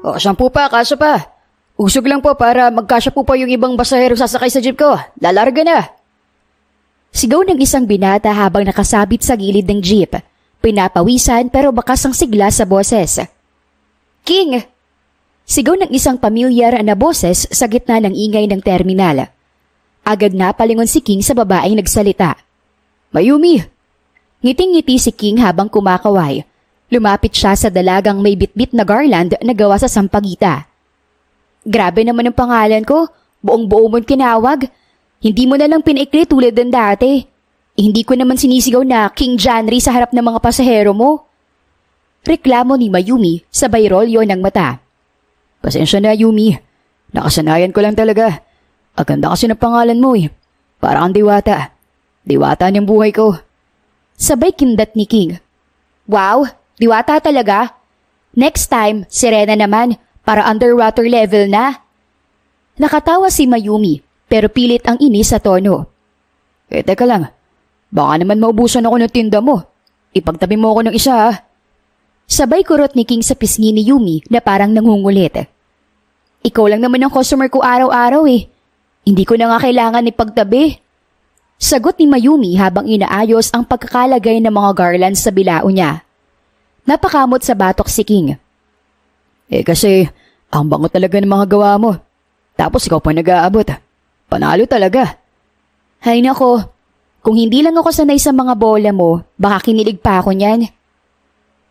O, 10 pa, kaso pa. Usog lang po para magkasya po pa yung ibang pasahero sasakay sa jeep ko. Lalarga na. Sigaw ng isang binata habang nakasabit sa gilid ng jeep. Pinapawisan pero bakas ang sigla sa boses. King! Sigaw ng isang pamilyar na boses sa gitna ng ingay ng terminal. Agad na palingon si King sa babaeng nagsalita. Mayumi! Ngiting-ngiti si King habang kumakaway. Lumapit siya sa dalagang may bitbit na garland na gawa sa sampagita. Grabe naman ang pangalan ko. Buong-buo mo't kinawag. Hindi mo na lang pinaikli tulad ng dati. Hindi ko naman sinisigaw na King Janry sa harap ng mga pasahero mo. Reklamo ni Mayumi sabay rolyo ng mata. Pasensya na, Yumi. Nakasanayan ko lang talaga. Ang ganda kasi ng pangalan mo eh. Parang kang diwata. Diwata niyang buhay ko. Sabay kindat ni King. Wow, diwata talaga. Next time, sirena naman. Para underwater level na. Nakatawa si Mayumi pero pilit ang inis sa tono. Teka lang. Baka naman maubusan ako ng tinda mo. Ipagtabi mo ako ng isa ha. Sabay kurot ni King sa pisngi ni Yumi na parang nangungulit. Ikaw lang naman ang customer ko araw-araw eh. Hindi ko na nga kailangan ipagtabi. Sagot ni Mayumi habang inaayos ang pagkakalagay ng mga garlands sa bilao niya. Napakamot sa batok si King. Kasi, ang bango talaga ng mga gawa mo. Tapos ikaw pa nag-aabot. Panalo talaga. Hay nako, kung hindi lang ako sanay sa mga bola mo, baka kinilig pa ako niyan.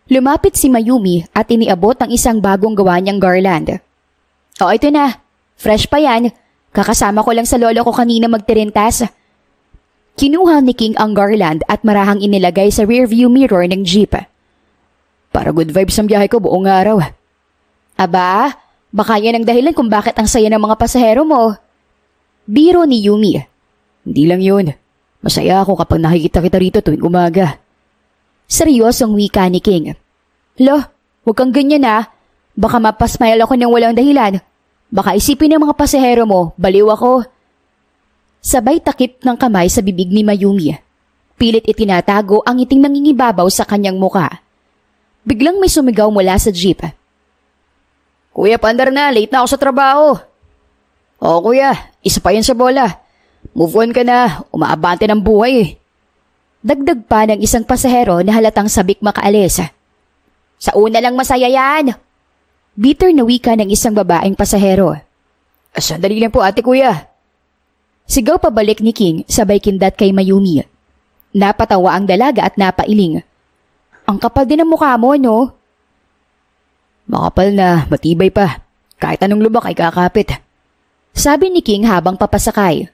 Lumapit si Mayumi at iniabot ang isang bagong gawa niyang garland. O ito na, fresh pa yan. Kakasama ko lang sa lolo ko kanina magtirintas. Kinuha ni King ang garland at marahang inilagay sa rearview mirror ng jeep. Para good vibes ang biyahe ko buong araw. Aba, baka yan ang dahilan kung bakit ang saya ng mga pasahero mo. Biro ni Yumi. Hindi lang yun. Masaya ako kapag nakikita kita rito tuwing umaga. Seryosong wika ni King. Lo, huwag kang ganyan ah. Baka mapasmile ako ng walang dahilan. Baka isipin ng mga pasahero mo, baliw ako. Sabay takip ng kamay sa bibig ni Mayumi. Pilit itinatago ang ngiting nangingibabaw sa kanyang muka. Biglang may sumigaw mula sa jeep. Kuya, paandar na. Late na ako sa trabaho. Oo kuya, isa pa yan sa bola. Move on ka na. Umaabante ng buhay eh. Dagdag pa ng isang pasahero na halatang sabik makaalis. Sa una lang masaya yan. Bitter na wika ng isang babaeng pasahero. Sandali lang po ate kuya. Sigaw pabalik ni King sabay kindat kay Mayumi. Napatawa ang dalaga at napailing. Ang kapal din ang mukha mo, no? Makapal na, matibay pa. Kahit anong lubak ay kakapit. Sabi ni King habang papasakay.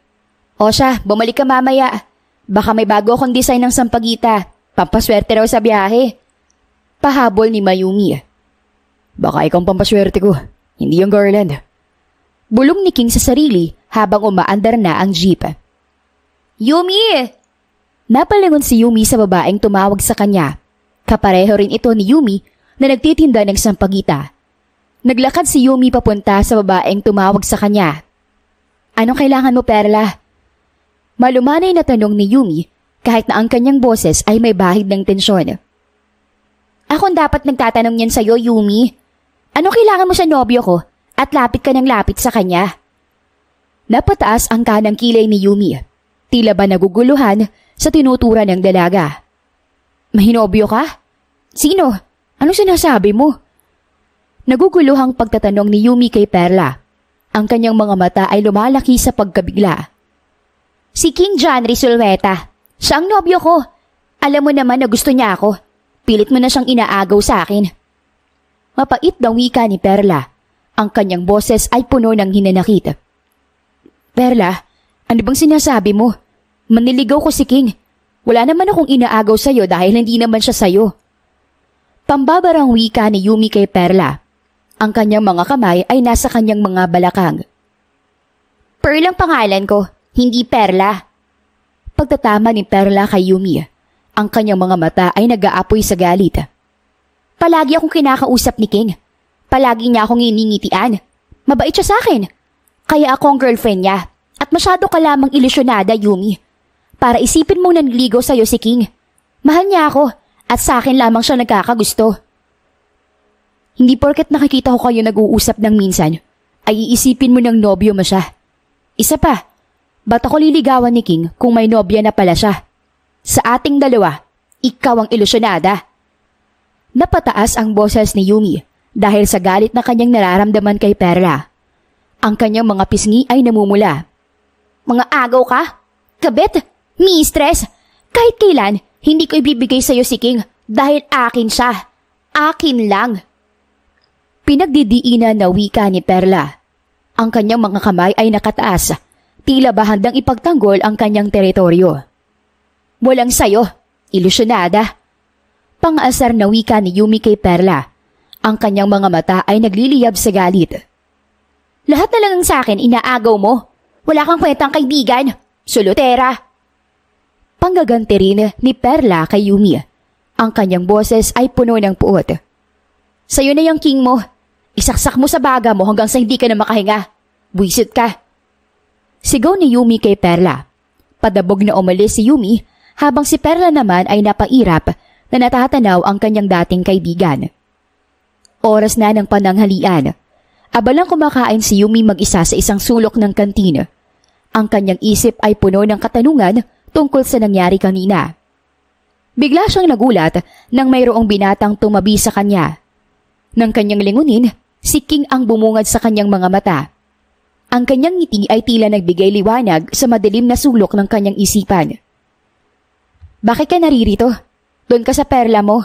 O siya, bumalik ka mamaya. Baka may bago akong design ng sampagita. Pampaswerte raw sa biyahe. Pahabol ni Mayumi. Baka ikaw ang pampaswerte ko, hindi yung garland. Bulong ni King sa sarili habang umaandar na ang jeep. Yumi! Napalingon si Yumi sa babaeng tumawag sa kanya. Kapareho rin ito ni Yumi na nagtitinda ng sampagita. Naglakad si Yumi papunta sa babaeng tumawag sa kanya. Anong kailangan mo, Perla? Malumanay na tanong ni Yumi kahit na ang kanyang boses ay may bahid ng tensyon. Akong dapat nagtatanong yan sa'yo, Yumi. Anong kailangan mo sa nobyo ko at lapit ka ng lapit sa kanya? Napataas ang kanang kilay ni Yumi. Tila ba naguguluhan sa tinutura ng dalaga. May nobyo ka? Sino? Anong sinasabi mo? Naguguluhang pagtatanong ni Yumi kay Perla. Ang kanyang mga mata ay lumalaki sa pagkabigla. Si King John Risulweta. Siya ang nobyo ko. Alam mo naman na gusto niya ako. Pilit mo na siyang inaagaw sa akin. Mapait daw wika ni Perla. Ang kanyang boses ay puno ng hinanakit. Perla, ano bang sinasabi mo? Maniligaw ko si King. Wala naman akong inaagaw sa'yo dahil hindi naman siya sa'yo. Pambabarang wika ni Yumi kay Perla. Ang kanyang mga kamay ay nasa kanyang mga balakang. Pearl ang pangalan ko, hindi Perla. Pagtatama ni Perla kay Yumi, ang kanyang mga mata ay nag-aapoy sa galit. Palagi akong kinakausap ni King. Palagi niya akong iningitian. Mabait siya sa akin. Kaya ako ang girlfriend niya. At masyado ka lamang ilusyonada, Yumi. Para isipin mong nanligaw sa'yo si King. Mahal niya ako at sa akin lamang siya nagkakagusto. Hindi porket nakikita ko kayo nag-uusap ng minsan, ay iisipin mo ng nobyo mo siya. Isa pa, ba't ako liligawan ni King kung may nobya na pala siya? Sa ating dalawa, ikaw ang ilusyonada. Napataas ang boses ni Yumi dahil sa galit na kanyang nararamdaman kay Perla. Ang kanyang mga pisngi ay namumula. Mga agaw ka? Kabit? Mistress? Kahit kailan, hindi ko ibibigay sa'yo si King dahil akin siya. Akin lang. Pinagdidiinan na wika ni Perla. Ang kanyang mga kamay ay nakataas, tila ba handang ipagtanggol ang kanyang teritoryo. Walang sayo, ilusyonada. Pang-asar na wika ni Yumi kay Perla. Ang kanyang mga mata ay nagliliyab sa galit. Lahat na lang sa akin inaagaw mo. Wala kang kwentang kaibigan. Solotera. Panggaganti rin ni Perla kay Yumi. Ang kanyang boses ay puno ng puot. Sa'yo na yung King mo. Isaksak mo sa baga mo hanggang sa hindi ka na makahinga. Buisit ka. Sigaw ni Yumi kay Perla. Padabog na umalis si Yumi habang si Perla naman ay napairap na natatanaw ang kanyang dating kaibigan. Oras na ng pananghalian. Abalang kumakain si Yumi mag-isa sa isang sulok ng kantina. Ang kanyang isip ay puno ng katanungan tungkol sa nangyari kanina. Bigla siyang nagulat nang mayroong binatang tumabi sa kanya. Nang kanyang lingunin, si King ang bumungad sa kanyang mga mata. Ang kanyang ngiti ay tila nagbigay liwanag sa madilim na sulok ng kanyang isipan. Bakit ka naririto? Doon ka sa Perla mo.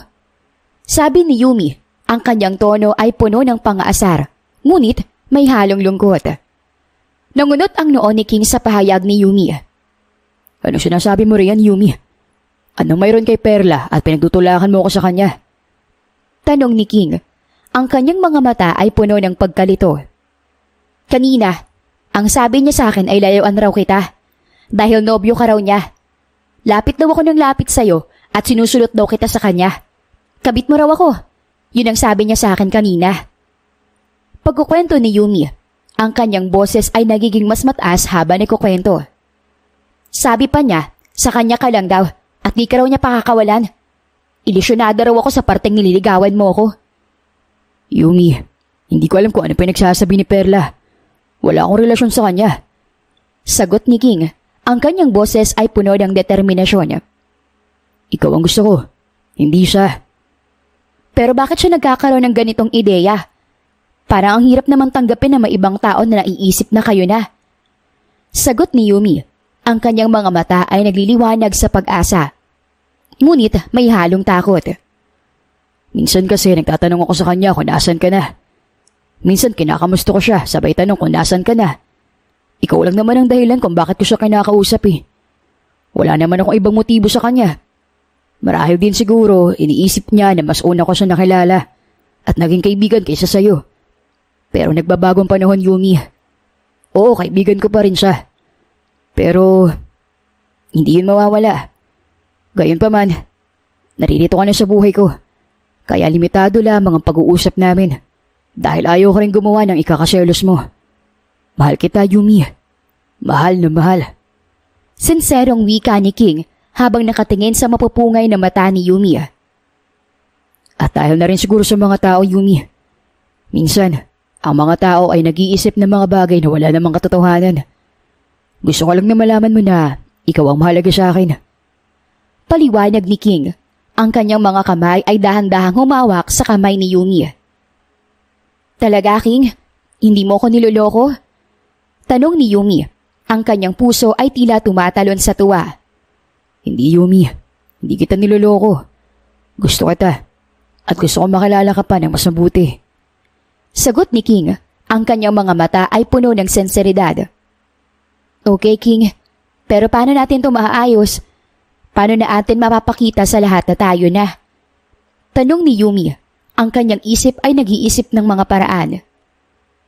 Sabi ni Yumi, ang kanyang tono ay puno ng pang-aasar. Ngunit may halong lungkot. Nangunot ang noo ni King sa pahayag ni Yumi. Anong sinasabi mo riyan, Yumi? Anong mayroon kay Perla at pinagtutulakan mo ko sa kanya? Tanong ni King. Ang kanyang mga mata ay puno ng pagkalito. Kanina, ang sabi niya sa akin ay layuan raw kita. Dahil nobyo ka raw niya. Lapit daw ako ng lapit sa'yo at sinusulot daw kita sa kanya. Kabit mo raw ako. Yun ang sabi niya sa akin kanina. Pagkukwento ni Yumi, ang kanyang boses ay nagiging mas mataas habang nagkukwento. Sabi pa niya, sa kanya ka lang daw at di ka raw niya pakakawalan. Ilisyonada raw ako sa parteng nililigawan mo ako. Yumi, hindi ko alam kung ano pinagsasabi ni Perla. Wala akong relasyon sa kanya. Sagot ni King, ang kanyang boses ay puno ng determinasyon. Ikaw ang gusto ko, hindi siya. Pero bakit siya nagkakaroon ng ganitong ideya? Parang ang hirap naman tanggapin na may ibang tao na naiisip na kayo na. Sagot ni Yumi, ang kanyang mga mata ay nagliliwanag sa pag-asa. Ngunit may halong takot. Minsan kasi nagtatanong ako sa kanya kung nasan ka na. Minsan kinakamusta ko siya, sabay tanong kung nasan ka na. Ikaw lang naman ang dahilan kung bakit ko siya kinakausap eh. Wala naman akong ibang motibo sa kanya. Marahil din siguro iniisip niya na mas una ko siya nakilala at naging kaibigan kaysa sayo. Pero nagbabagong panahon, Yumi. Oo, kaibigan ko pa rin siya. Pero hindi yun mawawala. Gayunpaman, naririto ka na sa buhay ko. Kaya limitado lamang ang pag-uusap namin. Dahil ayaw ko rin gumawa ng ikakaselos mo. Mahal kita, Yumi. Mahal na mahal. Sinserong wika ni King habang nakatingin sa mapupungay na mata ni Yumi. At dahil na rin siguro sa mga tao, Yumi. Minsan, ang mga tao ay nag-iisip ng mga bagay na wala namang katotohanan. Gusto ko lang na malaman mo na ikaw ang mahalaga sa akin. Paliwanag ni King. Ang kanyang mga kamay ay dahan-dahang humawak sa kamay ni Yumi. Talaga, King? Hindi mo ko niloloko? Tanong ni Yumi. Ang kanyang puso ay tila tumatalon sa tuwa. Hindi, Yumi. Hindi kita niloloko. Gusto kita. At gusto ko makilala ka pa ng mas mabuti. Sagot ni King, ang kanyang mga mata ay puno ng senseridad. Okay, King. Pero paano natin ito maaayos? Paano natin mapapakita sa lahat na tayo na? Tanong ni Yumi, ang kanyang isip ay nag-iisip ng mga paraan.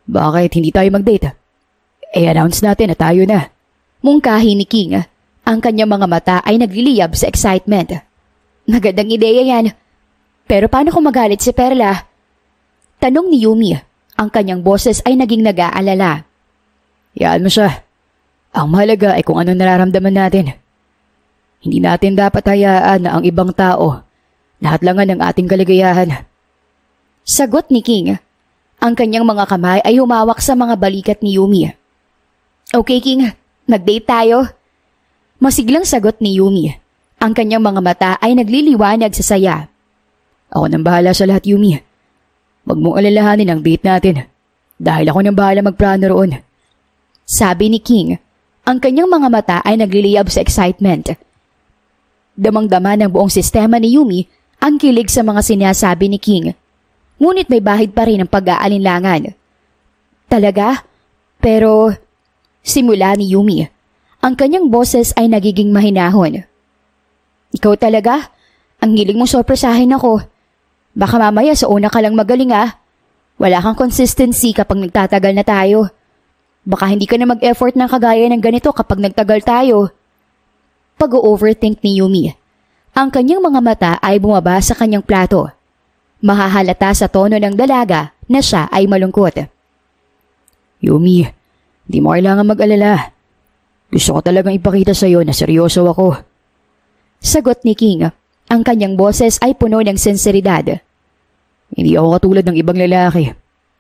Bakit hindi tayo mag-date? I-announce natin na tayo na. Mungkahi ni King, ang kanyang mga mata ay nagliliyab sa excitement. Magandang ideya yan. Pero paano kung magalit si Perla? Tanong ni Yumi, ang kanyang boses ay naging nag-aalala. Yaan mo siya. Ang mahalaga ay kung anong nararamdaman natin. Hindi natin dapat hayaan na ang ibang tao na hadlangan ng ating kaligayahan. Sagot ni King. Ang kanyang mga kamay ay humawak sa mga balikat ni Yumi. Okay, King. Mag-date tayo. Masiglang sagot ni Yumi. Ang kanyang mga mata ay nagliliwanag sa saya. Ako nang bahala sa lahat, Yumi. Huwag mong alalahanin ang date natin. Dahil ako nang bahala magplano roon. Sabi ni King. Ang kanyang mga mata ay nagliliyab sa excitement. Damang-dama ng buong sistema ni Yumi ang kilig sa mga sinasabi ni King. Ngunit may bahid pa rin ang pag-aalinlangan. Talaga? Pero simula ni Yumi, ang kanyang boses ay nagiging mahinahon. Ikaw talaga? Ang hiling mong sorpresahin ako. Baka mamaya sa una ka lang magaling ah. Wala kang consistency kapag nagtatagal na tayo. Baka hindi ka na mag-effort ng kagaya ng ganito kapag nagtagal tayo. Pag-overthink ni Yumi. Ang kanyang mga mata ay bumaba sa kanyang plato. Mahahalata sa tono ng dalaga na siya ay malungkot. Yumi, di mo kailangan mag-alala. Gusto ko talagang ipakita sa iyo na seryoso ako. Sagot ni King. Ang kanyang boses ay puno ng sinseridad. Hindi ako katulad ng ibang lalaki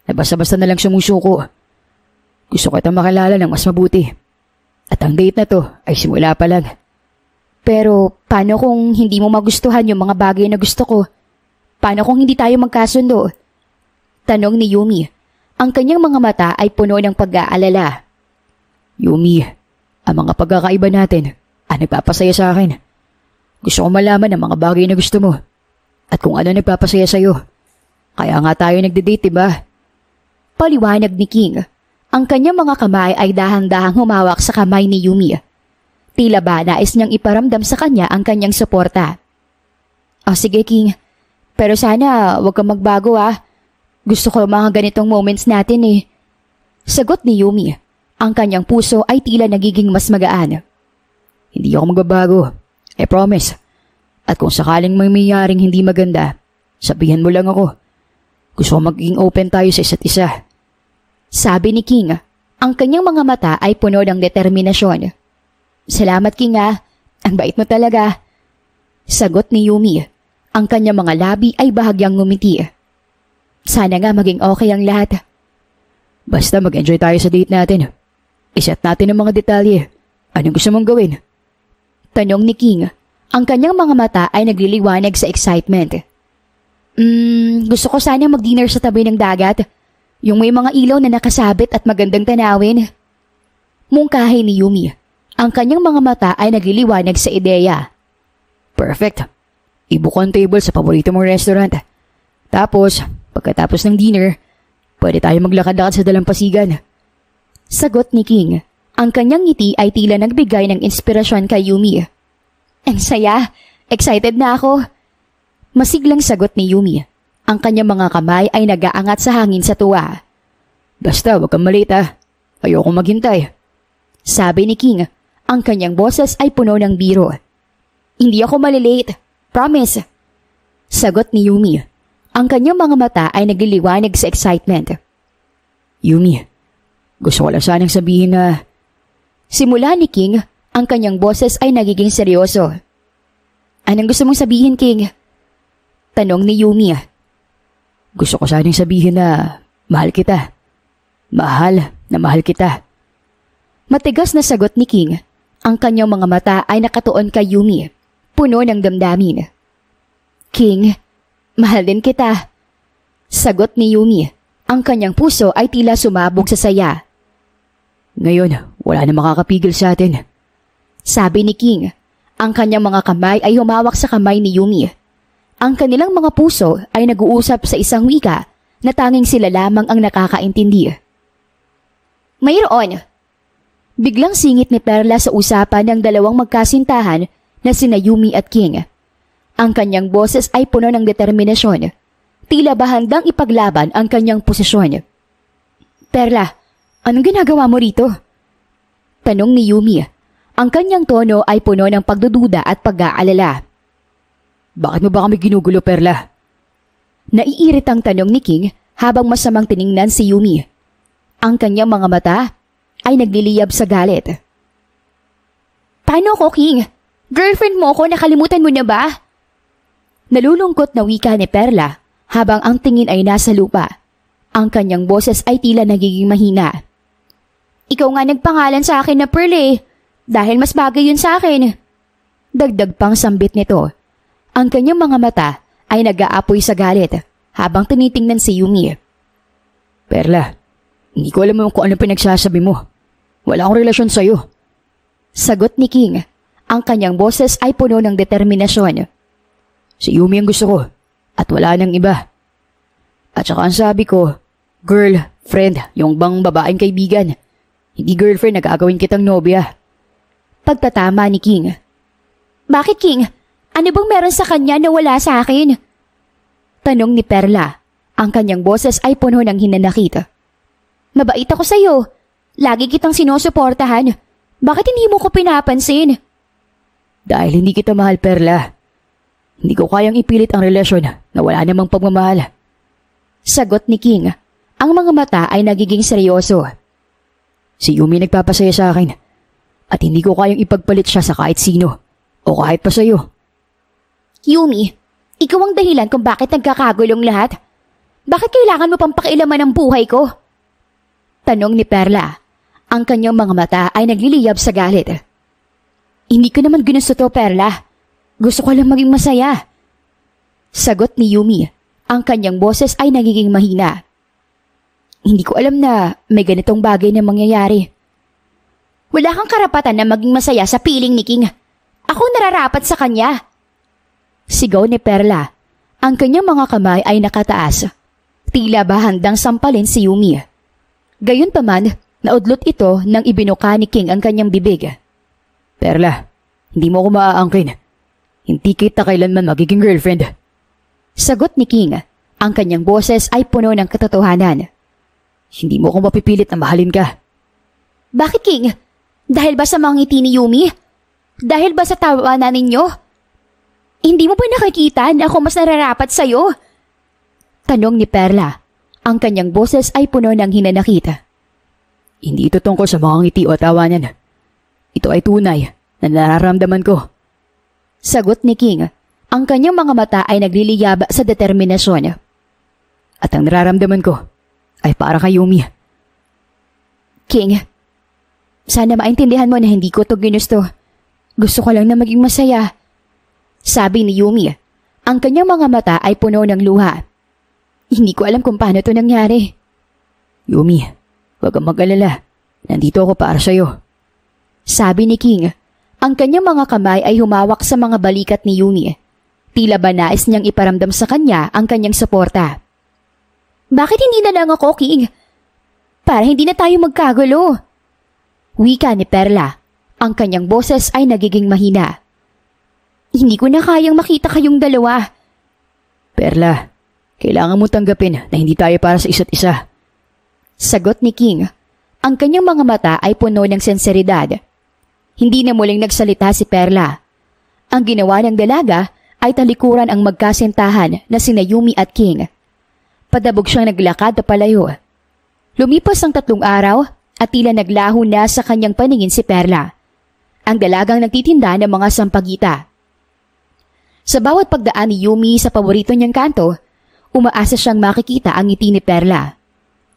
na basta-basta na lang sumusuko. Gusto ko itang makilala ng mas mabuti. At ang date na to ay simula pa lang. Pero paano kung hindi mo magustuhan yung mga bagay na gusto ko? Paano kung hindi tayo magkasundo? Tanong ni Yumi. Ang kanyang mga mata ay puno ng pag-aalala. Yumi, ang mga pagkakaiba natin ay nagpapasaya sa akin. Gusto ko malaman ang mga bagay na gusto mo at kung ano nagpapasaya sa iyo. Kaya nga tayo nagde-date, diba? Paliwanag ni King. Ang kanyang mga kamay ay dahan-dahang humawak sa kamay ni Yumi. Tila ba nais niyang iparamdam sa kanya ang kanyang suporta. Sige King, pero sana wag kang magbago ah. Gusto ko mga ganitong moments natin eh. Sagot ni Yumi. Ang kanyang puso ay tila nagiging mas magaan. Hindi ako magbabago. I promise. At kung sakaling may mayyaring hindi maganda, sabihan mo lang ako. Gusto ko maging open tayo sa isa't isa. Sabi ni King. Ang kanyang mga mata ay puno ng determinasyon. Salamat King ah. Ang bait mo talaga. Sagot ni Yumi. Ang kanyang mga labi ay bahagyang ngumiti. Sana nga maging okay ang lahat. Basta mag-enjoy tayo sa date natin. Iset natin ang mga detalye. Anong gusto mong gawin? Tanong ni King. Ang kanyang mga mata ay nagliliwanag sa excitement. Gusto ko sana mag-dinner sa tabi ng dagat. Yung may mga ilaw na nakasabit at magandang tanawin. Mungkahi ni Yumi. Ang kanyang mga mata ay nagliliwanag sa ideya. Perfect. Ibook ang table sa paborito mong restaurant. Tapos, pagkatapos ng dinner, pwede tayo maglakad-lakad sa dalampasigan. Sagot ni King. Ang kanyang ngiti ay tila nagbigay ng inspirasyon kay Yumi. Ang saya. Excited na ako. Masiglang sagot ni Yumi. Ang kanyang mga kamay ay nag-aangat sa hangin sa tuwa. Basta wag kang malita. Ayoko maghintay. Sabi ni King. Ang kanyang boses ay puno ng biro. Hindi ako malilate. Promise. Sagot ni Yumi. Ang kanyang mga mata ay nagliliwanag sa excitement. Yumi, gusto ko lang sanang sabihin na... Simula ni King, ang kanyang boses ay nagiging seryoso. Anong gusto mong sabihin, King? Tanong ni Yumi. Gusto ko sanang sabihin na mahal kita. Mahal na mahal kita. Matigas na sagot ni King. Ang kanyang mga mata ay nakatuon kay Yumi. Puno ng damdamin. King, mahal din kita. Sagot ni Yumi. Ang kanyang puso ay tila sumabog sa saya. Ngayon, wala na makakapigil sa atin. Sabi ni King. Ang kanyang mga kamay ay humawak sa kamay ni Yumi. Ang kanilang mga puso ay nag-uusap sa isang wika na tanging sila lamang ang nakakaintindi. Mayroon. Biglang singit ni Perla sa usapan ng dalawang magkasintahan na sina Yumi at King. Ang kanyang boses ay puno ng determinasyon. Tila ba handang ipaglaban ang kanyang posisyon. Perla, anong ginagawa mo rito? Tanong ni Yumi. Ang kanyang tono ay puno ng pagdududa at pag-aalala. Bakit mo ba kami ginugulo, Perla? Naiiritang tanong ni King habang masamang tiningnan si Yumi. Ang kanyang mga mata ay nagliliyab sa galit. Paano ko, King? Girlfriend mo ako, nakalimutan mo na ba? Nalulungkot na wika ni Perla Habang ang tingin ay nasa lupa, ang kanyang boses ay tila nagiging mahina. Ikaw nga nagpangalan sa akin na Pearl dahil mas bagay yun sa akin. Dagdag pang sambit nito. Ang kanyang mga mata ay nag-aapoy sa galit habang tinitingnan si Yumi. Perla, hindi ko alam kung ano pinagsasabi mo. Wala akong relasyon sa'yo. Sagot ni King. Ang kanyang boses ay puno ng determinasyon. Si Yumi ang gusto ko at wala nang iba. At saka ang sabi ko, girlfriend, yung bang babaeng kaibigan. Hindi girlfriend na gagawin kitang nobya. Pagtatama ni King. Bakit King? Ano bang meron sa kanya na wala sa akin? Tanong ni Perla. Ang kanyang boses ay puno ng hinanakit. Mabait ako sa'yo. Lagi kitang sinusuportahan. Bakit hindi mo ko pinapansin? Dahil hindi kita mahal, Perla. Hindi ko kayang ipilit ang relasyon na wala namang pagmamahal. Sagot ni King. Ang mga mata ay nagiging seryoso. Si Yumi nagpapasaya sa akin at hindi ko kayang ipagpalit siya sa kahit sino o kahit pa sa'yo. Yumi, ikaw ang dahilan kung bakit nagkakagulong lahat. Bakit kailangan mo pang pakialaman ang buhay ko? Tanong ni Perla. Ang kanyang mga mata ay nagliliyab sa galit. Hindi ko naman ginusto to, Perla. Gusto ko lang maging masaya. Sagot ni Yumi. Ang kanyang boses ay nagiging mahina. Hindi ko alam na may ganitong bagay na mangyayari. Wala kang karapatan na maging masaya sa piling ni King. Ako nararapat sa kanya. Sigaw ni Perla. Ang kanyang mga kamay ay nakataas. Tila ba handang sampalin si Yumi. Gayunpaman, naudlot ito nang ibinuka ni King ang kanyang bibig. Perla, hindi mo ako maaangkin. Hindi kita kailanman magiging girlfriend. Sagot ni King. Ang kanyang boses ay puno ng katotohanan. Hindi mo ako mapipilit na mahalin ka. Bakit King? Dahil ba sa mga ngiti ni Yumi? Dahil ba sa tawanan ninyo? Hindi mo ba nakikita na ako mas nararapat sa'yo? Tanong ni Perla. Ang kanyang boses ay puno ng hinanakit. Hindi ito tungkol sa mga ngiti o tawanan. Ito ay tunay na nararamdaman ko. Sagot ni King. Ang kanyang mga mata ay nagliliyab sa determinasyon. At ang nararamdaman ko ay para kay Yumi. King, sana maintindihan mo na hindi ko to ginusto. Gusto ko lang na maging masaya. Sabi ni Yumi. Ang kanyang mga mata ay puno ng luha. Hindi ko alam kung paano to nangyari. Yumi, huwag kang mag-alala. Nandito ako para sa'yo. Sabi ni King. Ang kanyang mga kamay ay humawak sa mga balikat ni Yumi. Tila ba nais niyang iparamdam sa kanya ang kanyang suporta. Bakit hindi na lang ako, King? Para hindi na tayo magkagulo. Wika ni Perla. Ang kanyang boses ay nagiging mahina. Hindi ko na kayang makita kayong dalawa. Perla, kailangan mo tanggapin na hindi tayo para sa isa't isa. Sagot ni King. Ang kanyang mga mata ay puno ng senseridad. Hindi na muling nagsalita si Perla. Ang ginawa ng dalaga ay talikuran ang magkasintahan na sina Yumi at King. Padabog siyang naglakad na palayo. Lumipas ang 3 araw at tila naglaho na sa kanyang paningin si Perla. Ang dalagang nagtitinda ng mga sampagita. Sa bawat pagdaan ni Yumi sa paborito niyang kanto, umaasa siyang makikita ang ngiti ni Perla.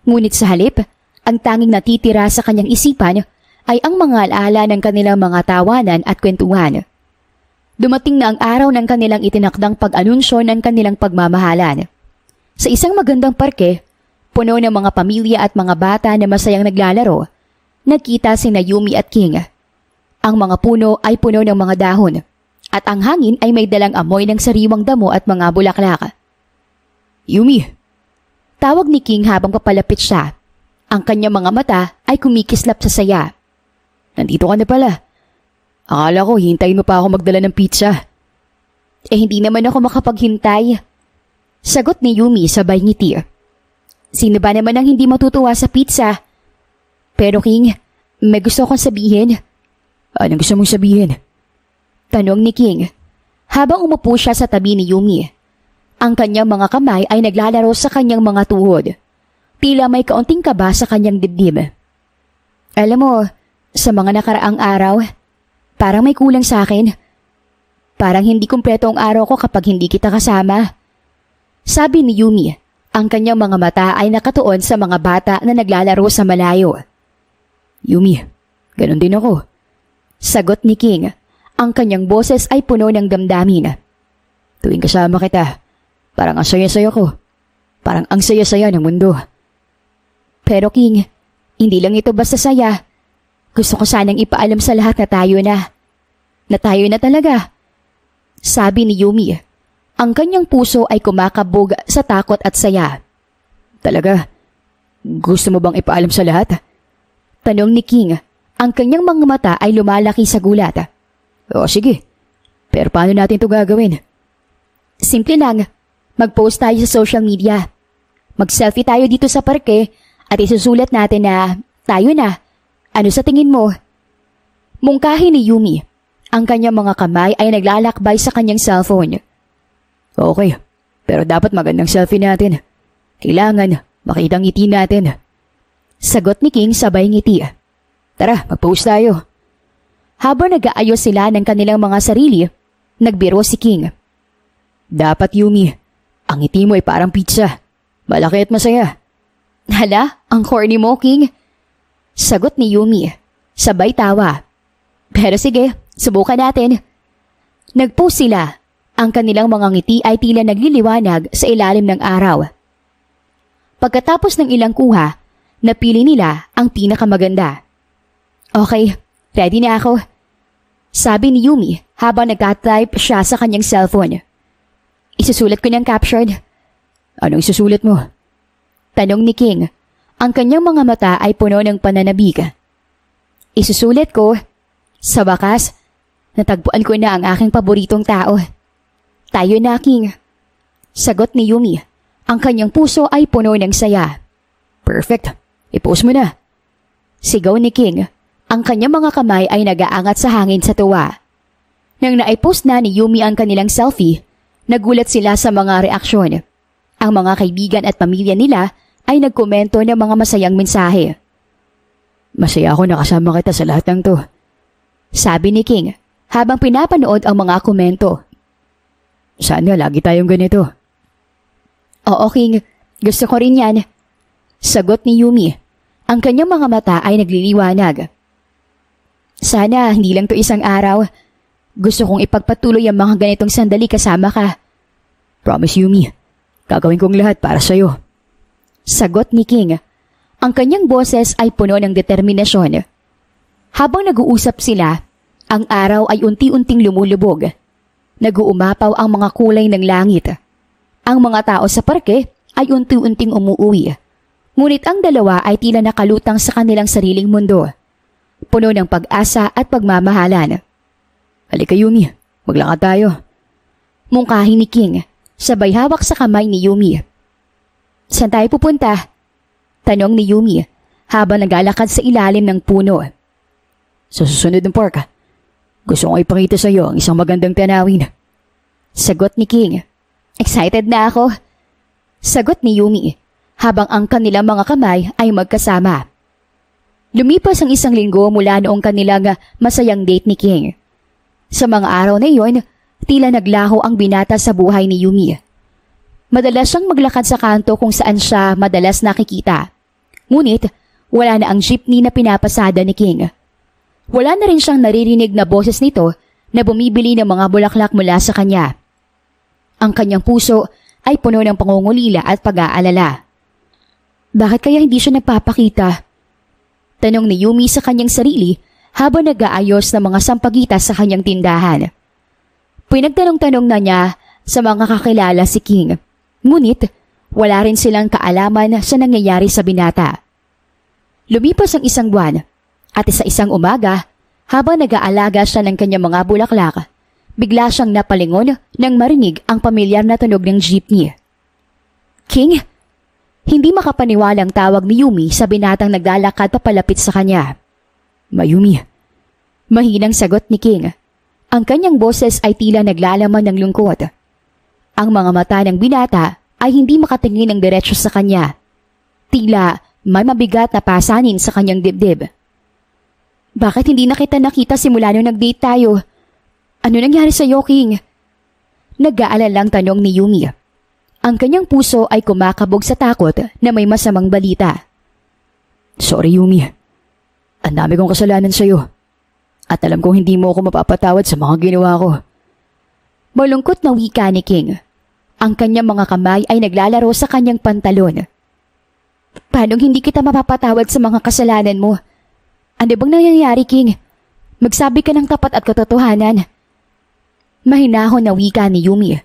Ngunit sa halip, ang tanging natitira sa kanyang isipan ay ang mga alaala ng kanilang mga tawanan at kwentuhan. Dumating na ang araw ng kanilang itinakdang pag-anunsyo ng kanilang pagmamahalan. Sa isang magandang parke, puno ng mga pamilya at mga bata na masayang naglalaro, nagkita sina Yumi at King. Ang mga puno ay puno ng mga dahon at ang hangin ay may dalang amoy ng sariwang damo at mga bulaklak. Yumi! Tawag ni King habang papalapit siya. Ang kanyang mga mata ay kumikislap sa saya. Nandito ka na pala. Akala ko hintayin mo pa ako magdala ng pizza. Hindi naman ako makapaghintay. Sagot ni Yumi sabay ngiti. Sino ba naman ang hindi matutuwa sa pizza? Pero King, may gusto akong sabihin. Anong gusto mong sabihin? Tanong ni King. Habang umupo siya sa tabi ni Yumi. Ang kanyang mga kamay ay naglalaro sa kanyang mga tuhod. Tila may kaunting kaba sa kanyang dibdib. Alam mo, sa mga nakaraang araw, parang may kulang sa akin. Parang hindi kumpleto ang araw ko kapag hindi kita kasama. Sabi ni Yumi, ang kanyang mga mata ay nakatuon sa mga bata na naglalaro sa malayo. Yumi, ganun din ako. Sagot ni King. Ang kanyang boses ay puno ng damdamin. Tuwing kasama kita, parang ang saya-saya ko. Parang ang saya-saya ng mundo. Pero King, hindi lang ito basta saya. Gusto ko sanang ipaalam sa lahat na tayo na. Na tayo na talaga. Sabi ni Yumi. Ang kanyang puso ay kumakabog sa takot at saya. Talaga? Gusto mo bang ipaalam sa lahat? Tanong ni King. Ang kanyang mga mata ay lumalaki sa gulat. O sige, pero paano natin ito gagawin? Simple lang. Mag-post tayo sa social media. Mag-selfie tayo dito sa parke at isusulat natin na tayo na. Ano sa tingin mo? Mungkahi ni Yumi. Ang kanyang mga kamay ay naglalakbay sa kanyang cellphone. Okay, pero dapat magandang selfie natin. Kailangan makita ang ngiti natin. Sagot ni King sabay ngiti. Tara, mag-post tayo. Habang nag-aayos sila ng kanilang mga sarili, nagbiro si King. Dapat Yumi, ang ngiti mo ay parang pizza. Malaki at masaya. Hala, ang corny mo, King. Sagot ni Yumi, sabay tawa. Pero sige, subukan natin. Nag-post sila. Ang kanilang mga ngiti ay tila nagliliwanag sa ilalim ng araw. Pagkatapos ng ilang kuha, napili nila ang pinakamaganda. Okay, ready na ako. Sabi ni Yumi habang nagka-type siya sa kanyang cellphone. Isusulat ko ng caption. Anong isusulat mo? Tanong ni King. Ang kanyang mga mata ay puno ng pananabik. Isusulat ko, sa wakas, natagpuan ko na ang aking paboritong tao. Tayo na, King. Sagot ni Yumi. Ang kanyang puso ay puno ng saya. Perfect. I-post mo na. Sigaw ni King. Ang kanyang mga kamay ay nag-aangat sa hangin sa tuwa. Nang naipost na ni Yumi ang kanilang selfie, nagulat sila sa mga reaksyon. Ang mga kaibigan at pamilya nila ay nagkomento ng mga masayang mensahe. Masaya ako nakasama kita sa lahat ng to. Sabi ni King habang pinapanood ang mga komento. Sana lagi tayong ganito. Oo, King. Gusto ko rin yan. Sagot ni Yumi. Ang kanyang mga mata ay nagliliwanag. Sana hindi lang to isang araw. Gusto kong ipagpatuloy ang mga ganitong sandali kasama ka. Promise, Yumi. Gagawin kong lahat para sa'yo. Sagot ni King. Ang kanyang boses ay puno ng determinasyon. Habang nag-uusap sila, ang araw ay unti-unting lumulubog. Nag-uumapaw ang mga kulay ng langit. Ang mga tao sa parke ay unti-unting umuuwi. Ngunit ang dalawa ay tila nakalutang sa kanilang sariling mundo. Puno ng pag-asa at pagmamahalan. Halika Yumi, maglakad tayo. Mungkahi ni King, sabay hawak sa kamay ni Yumi. Saan tayo pupunta? Tanong ni Yumi habang naglalakad sa ilalim ng puno. Sa susunod ng park. Gusto kong ipakita sa iyo ang isang magandang tanawin. Sagot ni King. Excited na ako. Sagot ni Yumi habang ang kanilang mga kamay ay magkasama. Lumipas ang isang linggo mula noong kanilang masayang date ni King. Sa mga araw na iyon, tila naglaho ang binata sa buhay ni Yumi. Madalas siyang maglakad sa kanto kung saan siya madalas nakikita. Ngunit, wala na ang jeepney na pinapasada ni King. Wala na rin siyang naririnig na boses nito na bumibili ng mga bulaklak mula sa kanya. Ang kanyang puso ay puno ng pangungulila at pag-aalala. Bakit kaya hindi siya nagpapakita? Tanong ni Yumi sa kanyang sarili habang nag-aayos ng mga sampagita sa kanyang tindahan. Pinagtanong-tanong na niya sa mga kakilala si King. Ngunit, wala rin silang kaalaman sa nangyayari sa binata. Lumipas ang isang buwan at sa isang umaga, habang nag-aalaga siya ng kanyang mga bulaklak, bigla siyang napalingon nang marinig ang pamilyar na tunog ng jeepney. King? Hindi makapaniwalang tawag ni Yumi sa binatang naglalakad papalapit sa kanya. Mayumi. Mahinang sagot ni King. Ang kanyang boses ay tila naglalaman ng lungkot. Ang mga mata ng binata ay hindi makatingin ng diretso sa kanya. Tila may mabigat na pasanin sa kanyang dibdib. Bakit hindi na kita nakita simula nung nag-date tayo? Ano nangyari sa iyo, King? Nag-aalalang tanong ni Yumi. Ang kanyang puso ay kumakabog sa takot na may masamang balita. Sorry, Yumi. Ang dami kong kasalanan sa'yo. At alam kong hindi mo ako mapapatawad sa mga ginawa ko. Malungkot na wika ni King. Ang kanyang mga kamay ay naglalaro sa kanyang pantalon. Paanong hindi kita mapapatawad sa mga kasalanan mo? Ano bang nangyayari, King? Magsabi ka ng tapat at katotohanan. Mahinahon na wika ni Yumi.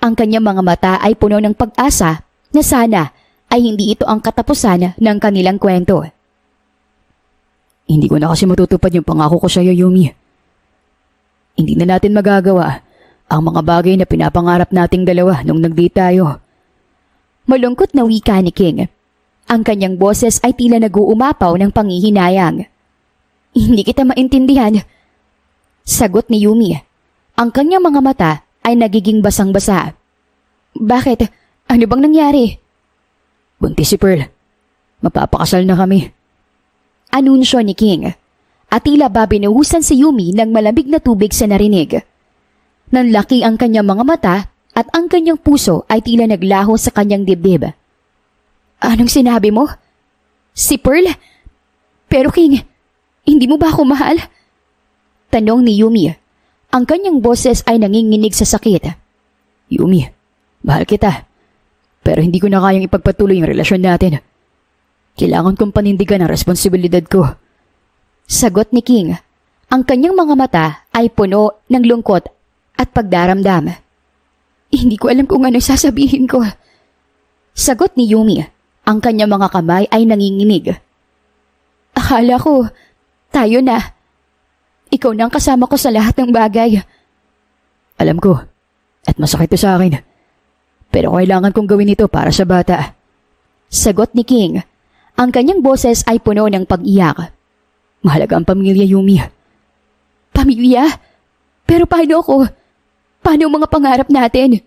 Ang kanyang mga mata ay puno ng pag-asa na sana ay hindi ito ang katapusan ng kanilang kwento. Hindi ko na kasi matutupad yung pangako ko sa'yo, Yumi. Hindi na natin magagawa ang mga bagay na pinapangarap nating dalawa nung nag-date tayo. Malungkot na wika ni King. Ang kanyang boses ay tila nag-uumapaw ng panghihinayang. Hindi kita maintindihan. Sagot ni Yumi. Ang kanyang mga mata ay nagiging basang-basa. Bakit? Ano bang nangyari? Buntis si Pearl. Mapapakasal na kami. Anunsyo ni King. At tila ba binuhusan si Yumi ng malamig na tubig sa narinig. Nanlaki ang kanyang mga mata at ang kanyang puso ay tila naglaho sa kanyang dibdib. Anong sinabi mo? Si Pearl? Pero King, hindi mo ba ako mahal? Tanong ni Yumi. Ang kanyang boses ay nanginginig sa sakit. Yumi, mahal kita. Pero hindi ko na kayang ipagpatuloy yung relasyon natin. Kailangan kong panindigan ang responsibilidad ko. Sagot ni King. Ang kanyang mga mata ay puno ng lungkot at pagdaramdam. Hindi ko alam kung ano sasabihin ko. Sagot ni Yumi. Ang kanyang mga kamay ay nanginginig. Akala ko, tayo na. Ikaw na ang kasama ko sa lahat ng bagay. Alam ko, at masakit ito sa akin. Pero kailangan kong gawin ito para sa bata. Sagot ni King. Ang kanyang boses ay puno ng pag-iyak. Mahalaga ang pamilya, Yumi. Pamilya? Pero paano ako? Paano ang mga pangarap natin?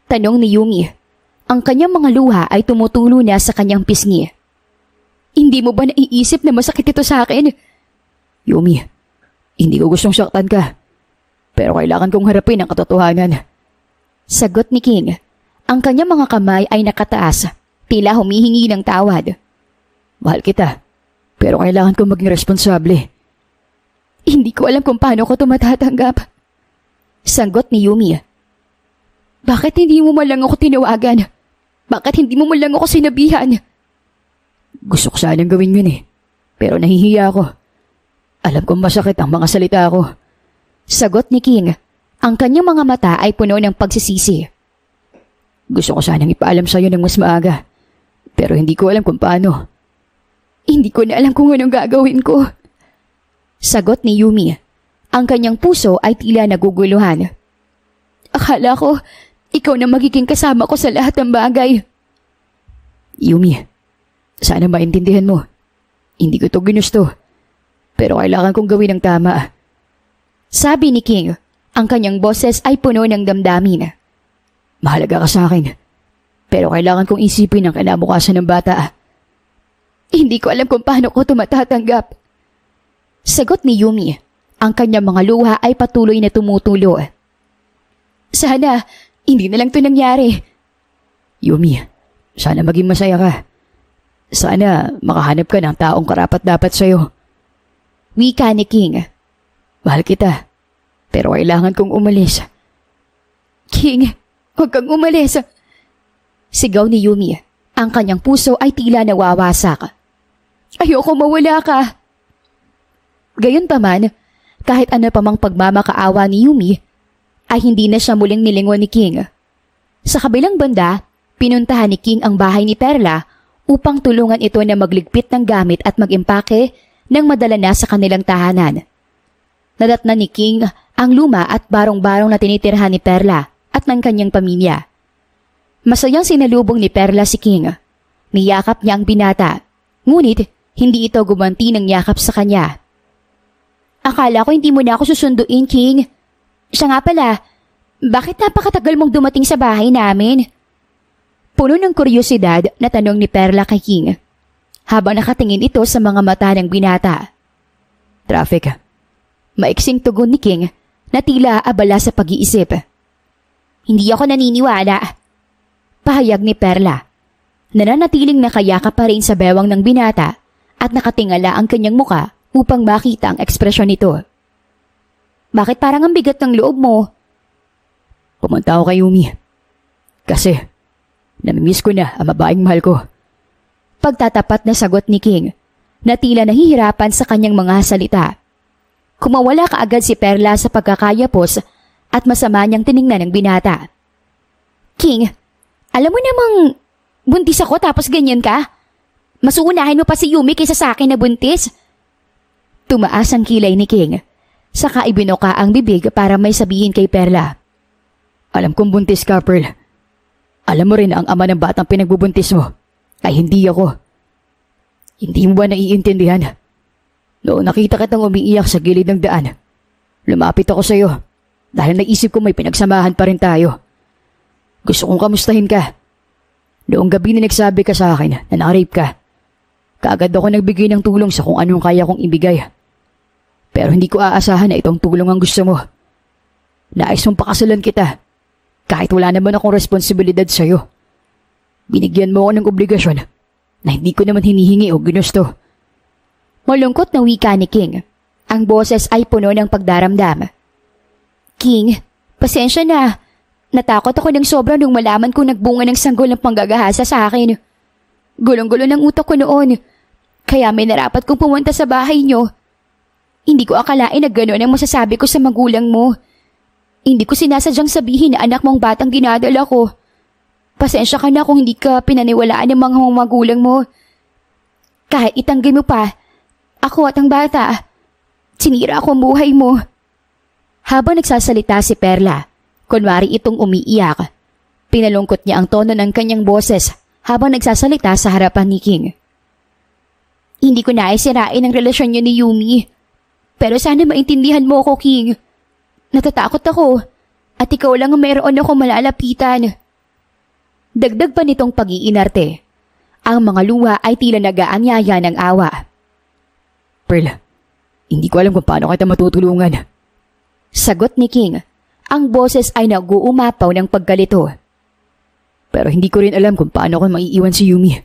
Tanong ni Yumi. Ang kanyang mga luha ay tumutulo na sa kanyang pisngi. Hindi mo ba naiisip na masakit ito sa akin? Yumi, hindi ko gustong saktan ka. Pero kailangan kong harapin ang katotohanan. Sagot ni King. Ang kanyang mga kamay ay nakataas, tila humihingi ng tawad. Mahal kita, pero kailangan kong maging responsable. Hindi ko alam kung paano ko ito matatanggap. Sagot ni Yumi. Bakit hindi mo man lang ako tinawagan? Bakit hindi mo man lang ako sinabihan? Gusto ko sanang gawin yun pero nahihiya ako. Alam kong masakit ang mga salita ko. Sagot ni King. Ang kanyang mga mata ay puno ng pagsisisi. Gusto ko sanang ipaalam sa'yo ng mas maaga, pero hindi ko alam kung paano. Hindi ko na alam kung anong gagawin ko. Sagot ni Yumi. Ang kanyang puso ay tila naguguluhan. Akala ko, ikaw na magiging kasama ko sa lahat ng bagay. Yumi, sana maintindihan mo. Hindi ko ito ginusto, pero kailangan kong gawin ang tama. Sabi ni King. Ang kanyang boses ay puno ng damdamin. Mahalaga ka sa akin, pero kailangan kong isipin ang kinabukasan ng bata. Hindi ko alam kung paano ko ito matatanggap. Sagot ni Yumi. Ang kanyang mga luha ay patuloy na tumutulo. Sana, hindi na lang ito nangyari. Yumi, sana maging masaya ka. Sana makahanap ka ng taong karapat-dapat sa'yo. Wika ni King. Mahal kita, pero kailangan kong umalis. King, huwag kang umalis. Sigaw ni Yumi. Ang kanyang puso ay tila nawawasak. Ayoko mawala ka. Gayunpaman, kahit ano pa mang pagmamakaawa ni Yumi, ay hindi na siya muling nilingon ni King. Sa kabilang banda, pinuntahan ni King ang bahay ni Perla upang tulungan ito na magligpit ng gamit at mag-impake ng madala na sa kanilang tahanan. Nadatnan ni King ang luma at barong-barong na tinitirhan ni Perla at ng kanyang pamilya. Masayang sinalubong ni Perla si King. Niyakap niya ang binata, ngunit hindi ito gumanti ng yakap sa kanya. Akala ko hindi mo na ako susunduin, King. Siya nga pala, bakit napakatagal mong dumating sa bahay namin? Puno ng kuryosidad na tanong ni Perla kay King, habang nakatingin ito sa mga mata ng binata. Traffic. Maiksing tugon ni King na tila abala sa pag-iisip. Hindi ako naniniwala. Pahayag ni Perla. Nananatiling nakayakap pa rin sa bewang ng binata at nakatingala ang kanyang muka upang makita ang ekspresyon nito. Bakit parang ang bigat ng loob mo? Pumunta ako kay Yumi. Kasi, namimiss ko na ang babaeng mahal ko. Pagtatapat na sagot ni King, na tila nahihirapan sa kanyang mga salita. Kumawala kaagad si Perla sa pagkakayapos at masama niyang tiningnan ng binata. King, alam mo namang buntis ako tapos ganyan ka? Mas uunahin mo pa si Yumi kaysa sa akin na buntis? Tumaas ang kilay ni King, saka ibinuka ang bibig para may sabihin kay Perla. Alam kong buntis ka, Pearl. Alam mo rin na ang ama ng batang pinagbubuntis mo ay hindi ako. Hindi mo ba naiintindihan? Noong nakita kitang umiiyak sa gilid ng daan, lumapit ako sa iyo dahil naisip ko may pinagsamahan pa rin tayo. Gusto kong kamustahin ka. Noong gabi na nagsabi ka sa akin na na-rape ka, kaagad ako nagbigay ng tulong sa kung anong kaya kong ibigay. Pero hindi ko aasahan na itong tulong ang gusto mo. Nais mong pakasalan kita kahit wala naman akong responsibilidad sa iyo. Binigyan mo ako ng obligasyon na hindi ko naman hinihingi o ginusto. Malungkot na wika ni King. Ang boses ay puno ng pagdaramdam. King, pasensya na. Natakot ako ng sobra nung malaman ko nagbunga ng sanggol ng panggagahasa sa akin. Gulong-gulo ng utak ko noon. Kaya may narapat kong pumunta sa bahay niyo. Hindi ko akalain na gano'n ang masasabi ko sa magulang mo. Hindi ko sinasadyang sabihin na anak mong batang dinadala ko. Pasensya ka na kung hindi ka pinaniwalaan ng mga magulang mo. Kahit itanggi mo pa, ako at ang bata, sinira ko ang buhay mo. Habang nagsasalita si Perla, kunwari itong umiiyak, pinalungkot niya ang tono ng kanyang boses habang nagsasalita sa harapan ni King. Hindi ko naisirain ang relasyon niyo ni Yumi. Pero sana maintindihan mo ako, King. Natatakot ako at ikaw lang ang mayroon akong malalapitan. Dagdag pa nitong pag-iinarte. Ang mga luha ay tila nag-aanyaya ng awa. Pearl, hindi ko alam kung paano kita matutulungan. Sagot ni King. Ang boses ay nag-uumapaw ng paggalito. Pero hindi ko rin alam kung paano ko maiiwan si Yumi.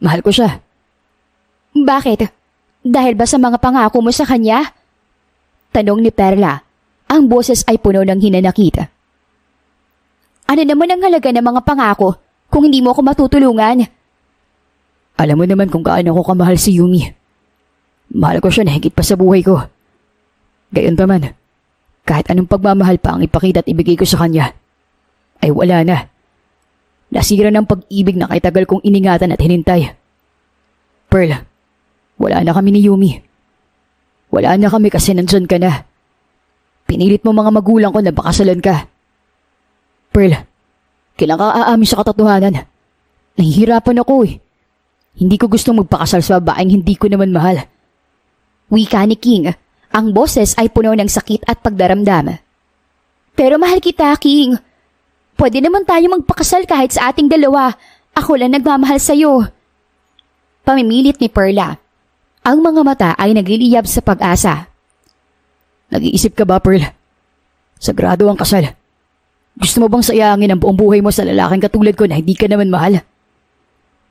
Mahal ko siya. Bakit? Dahil ba sa mga pangako mo sa kanya? Tanong ni Perla. Ang boses ay puno ng hinanakit. Ano naman ang halaga ng mga pangako kung hindi mo ako matutulungan? Alam mo naman kung gaano ako kamahal si Yumi. Mahal ko siya na higit pa sa buhay ko. Gayunpaman, kahit anong pagmamahal pa ang ipakita at ibigay ko sa kanya, ay wala na. Nasira ng pag-ibig na kay tagal kong iningatan at hinintay. Pearl, wala na kami ni Yumi. Wala na kami kasi nandyan ka na. Pinilit mo mga magulang ko na bakasalan ka. Pearl, kailan ka aamin sa katotohanan? Nahihirapan ako eh. Hindi ko gustong magpakasal sa babaeng hindi ko naman mahal. Wika ni King. Ang boses ay puno ng sakit at pagdaramdam. Pero mahal kita, King. Pwede naman tayo magpakasal kahit sa ating dalawa. Ako lang nagmamahal sa'yo. Pamimilit ni Perla. Ang mga mata ay nagliliyab sa pag-asa. Nag-iisip ka ba, Pearl? Sagrado ang kasal. Gusto mo bang sayangin ang buong buhay mo sa lalaking katulad ko na hindi ka naman mahal?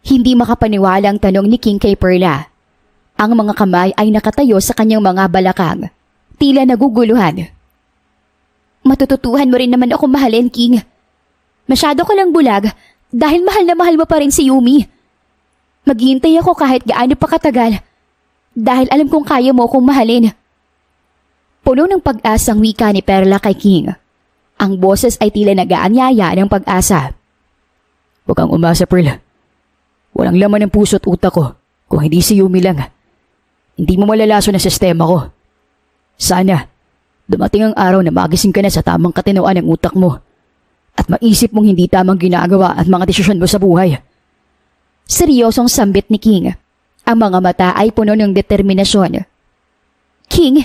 Hindi makapaniwala ang tanong ni King kay Perla. Ang mga kamay ay nakatayo sa kanyang mga balakang. Tila naguguluhan. Matututuhan mo rin naman ako mahalin, King. Masyado ka lang bulag dahil mahal na mahal mo pa rin si Yumi. Maghihintay ako kahit gaano pa katagal dahil alam kong kaya mo akong mahalin. Puno ng pag-asang wika ni Perla kay King. Ang boses ay tila nag-aanyaya ng pag-asa. Huwag kang umasa, Pearl. Walang laman ng puso at utak ko kung hindi si Yumi lang. Hindi mo malalaso ng sistema ko. Sana, dumating ang araw na magising ka na sa tamang katinoan ng utak mo at maisip mong hindi tamang ginagawa at mga desisyon mo sa buhay. Seryosong sambit ni King. Ang mga mata ay puno ng determinasyon. King,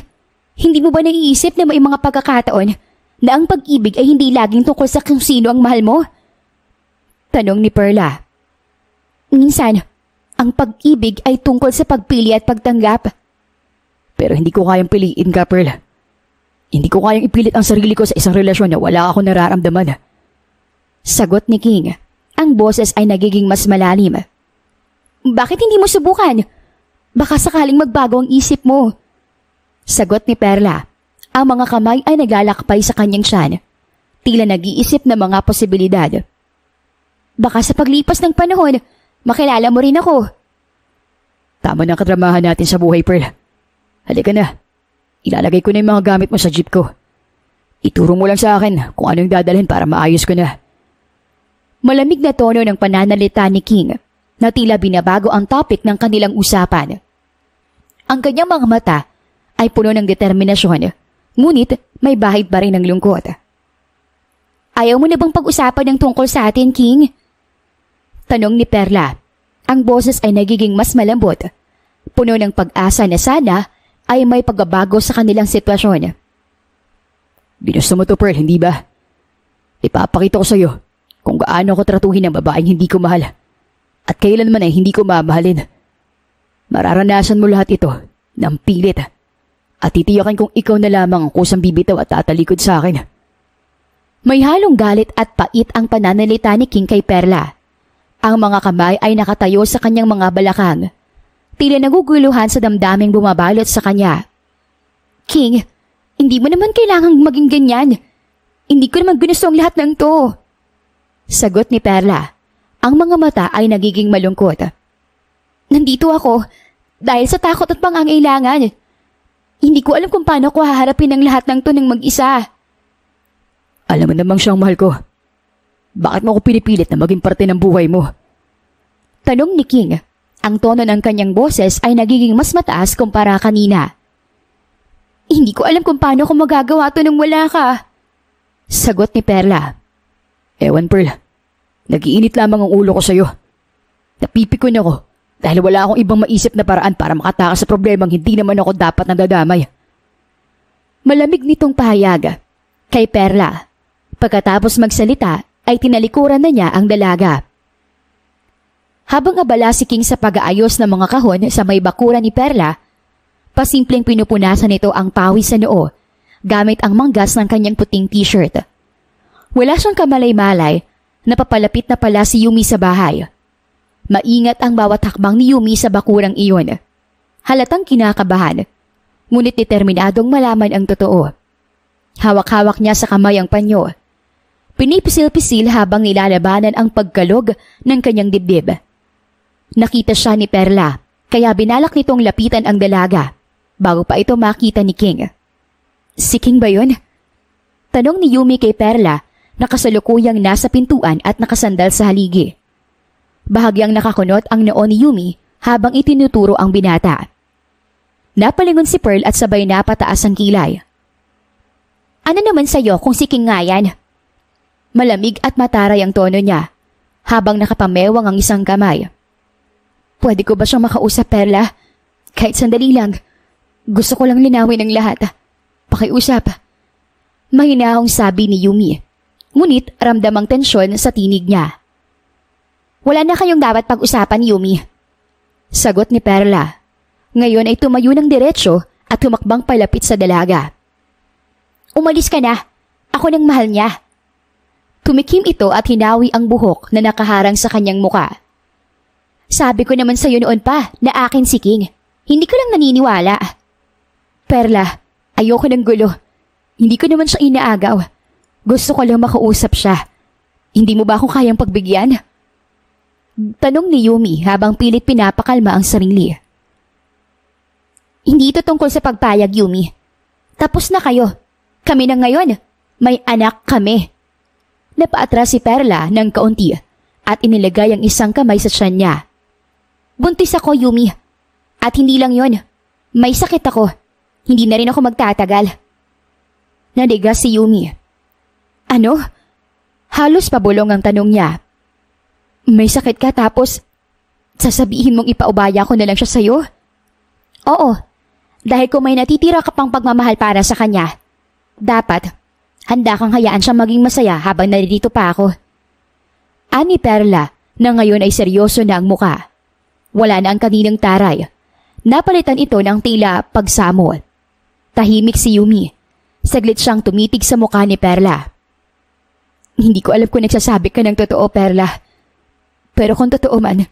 hindi mo ba naiisip na may mga pagkakataon na ang pag-ibig ay hindi laging tungkol sa kung sino ang mahal mo? Tanong ni Perla. Minsan, ang pag-ibig ay tungkol sa pagpili at pagtanggap. Pero hindi ko kayang piliin ka, Pearl. Hindi ko kayang ipilit ang sarili ko sa isang relasyon na wala akong nararamdaman. Sagot ni King. Ang boses ay nagiging mas malalim. Bakit hindi mo subukan? Baka sakaling magbago ang isip mo. Sagot ni Perla. Ang mga kamay ay naglalakbay sa kanyang tiyan. Tila nag-iisip ng mga posibilidad. Baka sa paglipas ng panahon, makilala mo rin ako. Tama na ang kadramahan natin sa buhay, Pearl. Halika na. Ilalagay ko na yung mga gamit mo sa jeep ko. Ituro mo lang sa akin kung anong dadalhin para maayos ko na. Malamig na tono ng pananalita ni King na tila binabago ang topic ng kanilang usapan. Ang kanyang mga mata ay puno ng determinasyon, ngunit may bahid pa rin ng lungkot. Ayaw mo na bang pag-usapan ng tungkol sa atin, King? Tanong ni Perla. Ang boses ay nagiging mas malambot, puno ng pag-asa na sana ay may pagbabago sa kanilang sitwasyon. Ginusto mo to, Pearl, hindi ba? Ipapakita ko sa'yo kung gaano ko tratuhin ang babaeng hindi ko mahal at kailanman ay hindi ko mamahalin. Mararanasan mo lahat ito ng pilit at titiyakin kong ikaw na lamang ang kusang bibitaw at tatalikod sa akin. May halong galit at pait ang pananalita ni King kay Perla. Ang mga kamay ay nakatayo sa kanyang mga balakang. Tila naguguluhan sa damdaming bumabalot sa kanya. King, hindi mo naman kailangang maging ganyan. Hindi ko naman ginusto ang lahat ng to. Sagot ni Perla. Ang mga mata ay nagiging malungkot. Nandito ako dahil sa takot at pangangailangan. Hindi ko alam kung paano ko haharapin ang lahat ng to ng mag-isa. Alam mo namang siyang mahal ko. Bakit mo ako pinipilit na maging parte ng buhay mo? Tanong ni King. Ang tono ng kanyang boses ay nagiging mas mataas kumpara kanina. Hindi ko alam kung paano ko magagawa to nang wala ka. Sagot ni Perla. Ewan, Pearl. Nag-iinit lamang ang ulo ko sa'yo. Napipikon ako dahil wala akong ibang maisip na paraan para makatakas sa problemang hindi naman ako dapat nadadamay. Malamig nitong pahayag. Kay Perla. Pagkatapos magsalita ay tinalikuran na niya ang dalaga. Habang abala si King sa pag-aayos ng mga kahon sa may bakuran ni Perla, pasimpleng pinupunasan nito ang pawis sa noo gamit ang manggas ng kanyang puting t-shirt. Wala siyang kamalay-malay, napapalapit na pala si Yumi sa bahay. Maingat ang bawat hakbang ni Yumi sa bakurang iyon. Halatang kinakabahan, ngunit determinadong malaman ang totoo. Hawak-hawak niya sa kamay ang panyo. Pinipisil-pisil habang nilalabanan ang pagkalog ng kanyang dibdib. Nakita siya ni Perla, kaya binalak nitong lapitan ang dalaga bago pa ito makita ni King. Si King ba yun? Tanong ni Yumi kay Perla na kasalukuyang nasa pintuan at nakasandal sa haligi. Bahagyang nakakunot ang noo ni Yumi habang itinuturo ang binata. Napalingon si Pearl at sabay napataas ang kilay. Ano naman sa'yo kung si King nga yan? Malamig at mataray ang tono niya habang nakapamewang ang isang kamay. Pwede ko ba siyang makausap, Perla? Kahit sandali lang. Gusto ko lang linawin ang lahat. Pakiusap. Mahinahong sabi ni Yumi. Ngunit ramdam ang tensyon sa tinig niya. Wala na kayong dapat pag-usapan, Yumi. Sagot ni Perla. Ngayon ay tumayo ng diretsyo at humakbang palapit sa dalaga. Umalis ka na. Ako nang mahal niya. Tumikim ito at hinawi ang buhok na nakaharang sa kanyang muka. Sabi ko naman sa'yo noon pa na akin si King. Hindi ko lang naniniwala. Perla, ayoko ng gulo. Hindi ko naman siya inaagaw. Gusto ko lang makausap siya. Hindi mo ba ako kayang pagbigyan? Tanong ni Yumi habang pilit pinapakalma ang sarili. Hindi ito tungkol sa pagpayag, Yumi. Tapos na kayo. Kami na ngayon. May anak kami. Napaatras si Perla ng kaunti at inilagay ang isang kamay sa tiyan niya. Buntis ako, Yumi. At hindi lang yon. May sakit ako. Hindi na rin ako magtatagal. Nadigas si Yumi. Ano? Halos pabulong ang tanong niya. May sakit ka tapos sasabihin mong ipaubaya ko na lang siya sa'yo? Oo. Dahil kung may natitira ka pang pagmamahal para sa kanya, dapat handa kang hayaan siya maging masaya habang naririto pa ako. Ani Perla na ngayon ay seryoso na ang muka. Wala na ang kaninang taray. Napalitan ito ng tila pagsamol. Tahimik si Yumi. Saglit siyang tumitig sa mukha ni Perla. Hindi ko alam kung nagsasabi ka ng totoo, Perla. Pero kung totoo man,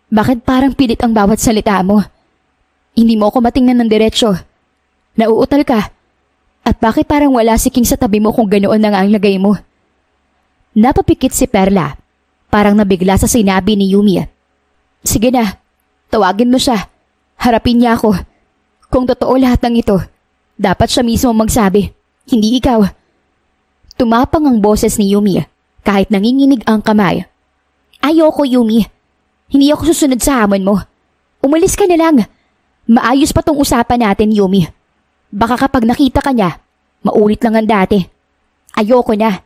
bakit parang pilit ang bawat salita mo? Hindi mo ako matingnan ng diretsyo. Nauutal ka. At bakit parang wala si King sa tabi mo kung ganoon na nga ang lagay mo? Napapikit si Perla. Parang nabigla sa sinabi ni Yumi. Sige na, tawagin mo siya. Harapin niya ako. Kung totoo lahat ng ito, dapat siya mismo magsabi. Hindi ikaw. Tumapang ang boses ni Yumi kahit nanginginig ang kamay. Ayoko, Yumi. Hindi ako susunod sa hamon mo. Umalis ka na lang. Maayos pa tong usapan natin, Yumi. Baka kapag nakita ka niya, maulit lang ang dati. Ayoko na.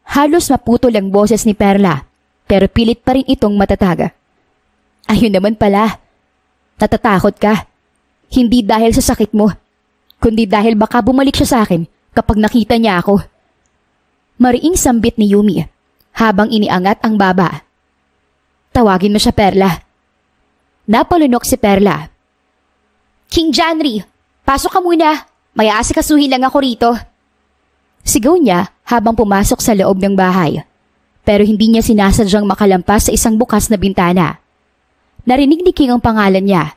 Halos maputol ang boses ni Perla, pero pilit pa rin itong matatag. Ayun naman pala. Natatakot ka. Hindi dahil sa sakit mo, kundi dahil baka bumalik siya sa akin kapag nakita niya ako. Mariing sambit ni Yumi habang iniangat ang baba. Tawagin mo siya, Perla. Napalunok si Perla. King Janry, pasok ka muna. May aasikasuhin lang ako rito. Sigaw niya habang pumasok sa loob ng bahay. Pero hindi niya sinasadyang makalampas sa isang bukas na bintana. Narinig ni King ang pangalan niya.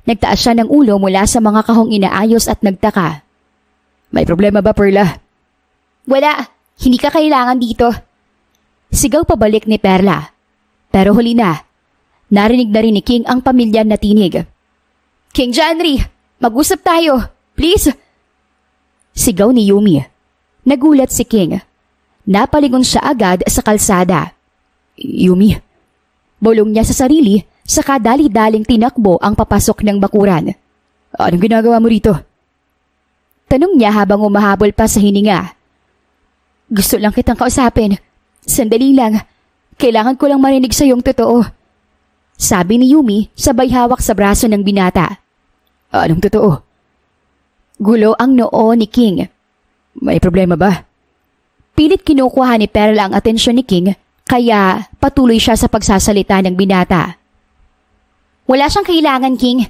Nagtaas siya ng ulo mula sa mga kahong inaayos at nagtaka. May problema ba, Perla? Wala. Hindi ka kailangan dito. Sigaw pabalik ni Perla. Pero huli na. Narinig na rin ni King ang pamilya na tinig. King Janry, mag-usap tayo. Please. Sigaw ni Yumi. Nagulat si King. Napalingon siya agad sa kalsada. Yumi. Bulong niya sa sarili, saka dali-daling tinakbo ang papasok ng bakuran. Anong ginagawa mo rito? Tanong niya habang umahabol pa sa hininga. Gusto lang kitang kausapin. Sandali lang. Kailangan ko lang marinig sa iyong totoo. Sabi ni Yumi sabay hawak sa braso ng binata. Anong totoo? Gulo ang noo ni King. May problema ba? Pilit kinukuha ni Perla ang atensyon ni King kaya patuloy siya sa pagsasalita ng binata. Wala siyang kailangan, King.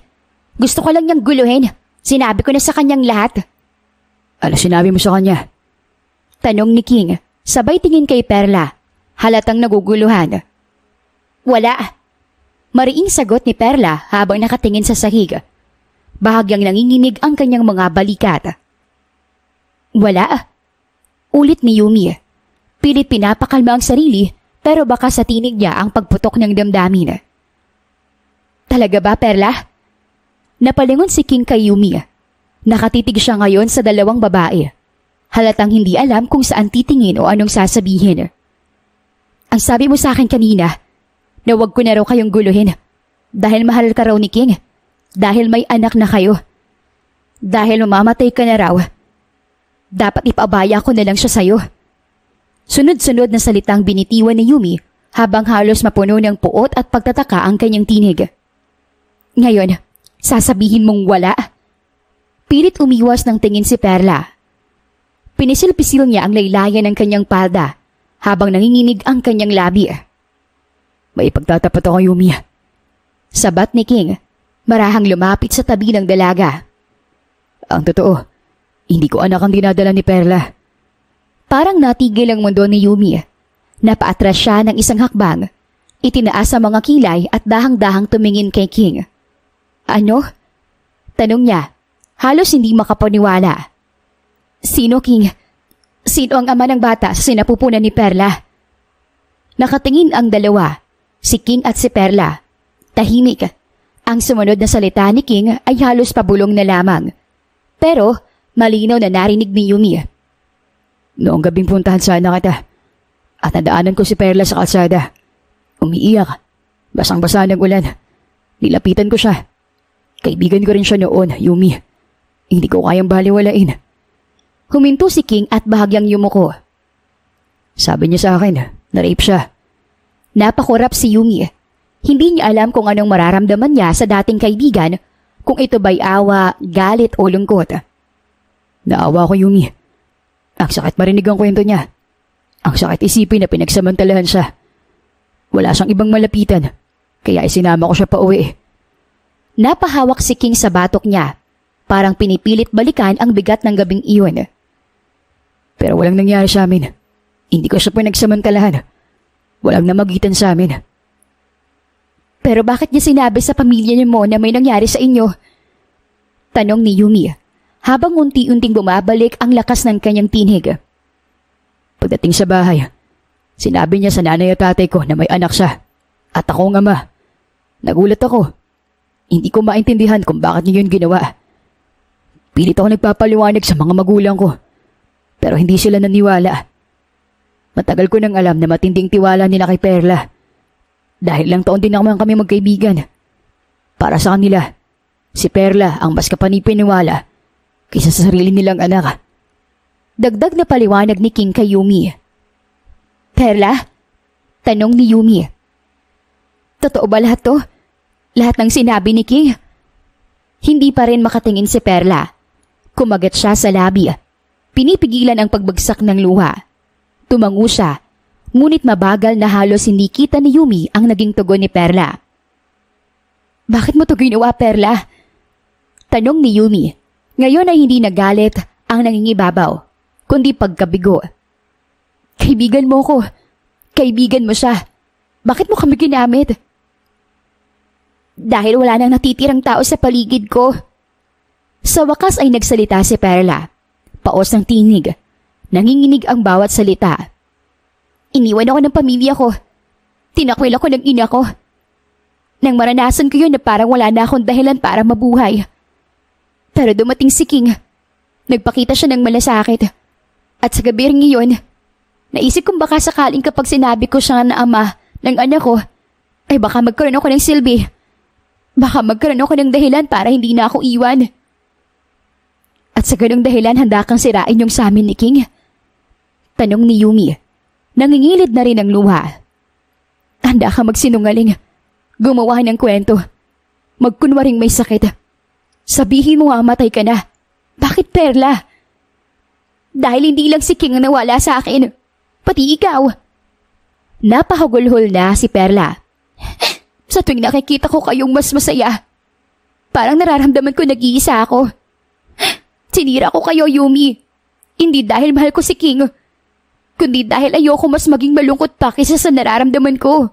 Gusto ko lang niyang guluhin. Sinabi ko na sa kanyang lahat. Ano sinabi mo sa kanya? Tanong ni King, sabay tingin kay Perla. Halatang naguguluhan. Wala. Mariing sagot ni Perla habang nakatingin sa sahig. Bahagyang nanginginig ang kanyang mga balikat. Wala. Ulit ni Yumi. Pilit pinapakalma ang sarili pero baka sa tinig niya ang pagputok ng damdamin. Talaga ba, Perla? Napalingon si King kay Yumi. Nakatitig siya ngayon sa dalawang babae. Halatang hindi alam kung saan titingin o anong sasabihin. Ang sabi mo sa akin kanina, na wag ko na raw kayong guluhin. Dahil mahal ka raw ni King. Dahil may anak na kayo. Dahil mamamatay ka na raw. Dapat ipabaya ko na lang siya sa'yo. Sunod-sunod na salitang binitiwan ni Yumi habang halos mapuno ng puot at pagtataka ang kanyang tinig. Ngayon, sasabihin mong wala? Pilit umiwas ng tingin si Perla. Pinisil-pisil niya ang laylayan ng kanyang palda habang nanginginig ang kanyang labi. May pagtatapat ako, Yumi. Sabat ni King, marahang lumapit sa tabi ng dalaga. Ang totoo, hindi ko anak ang dinadala ni Perla. Parang natigil ang mundo ni Yumi. Napaatras siya ng isang hakbang. Itinaas ang mga kilay at dahang-dahang tumingin kay King. Ano? Tanong niya, halos hindi makapaniwala. Sino, King? Sino ang ama ng bata sa sinapupunan ni Perla? Nakatingin ang dalawa, si King at si Perla. Tahimik. Ang sumunod na salita ni King ay halos pabulong na lamang. Pero malinaw na narinig ni Yumi. Noong gabing puntahan sana kita at nadaanan ko si Perla sa kalsada. Umiiyak. Basang-basa ng ulan. Nilapitan ko siya. Kaibigan ko rin siya noon, Yumi. Hindi ko kayang baliwalain. Huminto si King at bahagyang yumuko. Sabi niya sa akin, na-rape siya. Napakurap si Yumi. Hindi niya alam kung anong mararamdaman niya sa dating kaibigan, kung ito ba'y awa, galit o lungkot. Naawa ko, Yumi. Ang sakit marinig ang kwento niya. Ang sakit isipin na pinagsamantalahan siya. Wala siyang ibang malapitan, kaya isinama ko siya pa uwi. Napahawak si King sa batok niya, parang pinipilit balikan ang bigat ng gabing iyon. Pero walang nangyari sa amin. Hindi ko siya pinagsamantalahan. Walang namagitan sa amin. Pero bakit niya sinabi sa pamilya niyo mo na may nangyari sa inyo? Tanong ni Yumi habang unti-unting bumabalik ang lakas ng kanyang tinig. Pagdating sa bahay, sinabi niya sa nanay at tatay ko na may anak siya at ako ang ama. Nagulat ako. Hindi ko maintindihan kung bakit niya yun ginawa. Pilit ako nagpapaliwanag sa mga magulang ko, pero hindi sila naniwala. Matagal ko nang alam na matinding tiwala nila kay Perla. Dahil lang taon din naman kami magkaibigan. Para sa kanila, si Perla ang mas kapanipiniwala kaysa sa sarili nilang anak. Dagdag na paliwanag ni King kay Yumi. Perla? Tanong ni Yumi. Totoo ba lahat to? Lahat ng sinabi ni King? Hindi pa rin makatingin si Perla. Kumagat siya sa labi. Pinipigilan ang pagbagsak ng luha. Tumango siya. Ngunit mabagal na halos hindi kita ni Yumi ang naging tugon ni Perla. Bakit mo to ginawa, Perla? Tanong ni Yumi. Ngayon ay hindi nagalit ang nangingibabaw, kundi pagkabigo. Kaibigan mo ko. Kaibigan mo siya. Bakit mo kami ginamit? Dahil wala nang natitirang tao sa paligid ko. Sa wakas ay nagsalita si Perla. Paos ng tinig. Nanginginig ang bawat salita. Iniwan ako ng pamilya ko. Tinakwil ako ng ina ko. Nang maranasan ko yun na parang wala na akong dahilan para mabuhay. Pero dumating si King. Nagpakita siya ng malasakit. At sa gabi rin iyon, naisip kong baka sakaling kapag sinabi ko siya na ama ng anak ko, ay baka magkaroon ako ng silbi. Baka magkaroon ako ng dahilan para hindi na ako iwan. At sa ganung dahilan handa kang sirain yung sa amin ni King? Tanong ni Yumi. Nangingilid na rin ang luha. Handa ka magsinungaling. Gumawa ng kwento. Magkunwaring may sakit. Sabihin mo matay ka na. Bakit, Perla? Dahil hindi lang si King ang nawala sa akin. Pati ikaw. Napahagulhol na si Perla. Sa tuwing nakikita ko kayong mas masaya, parang nararamdaman ko nag-iisa ako. Sinira ko kayo, Yumi. Hindi dahil mahal ko si King, kundi dahil ayoko mas maging malungkot pa kaysa sa nararamdaman ko.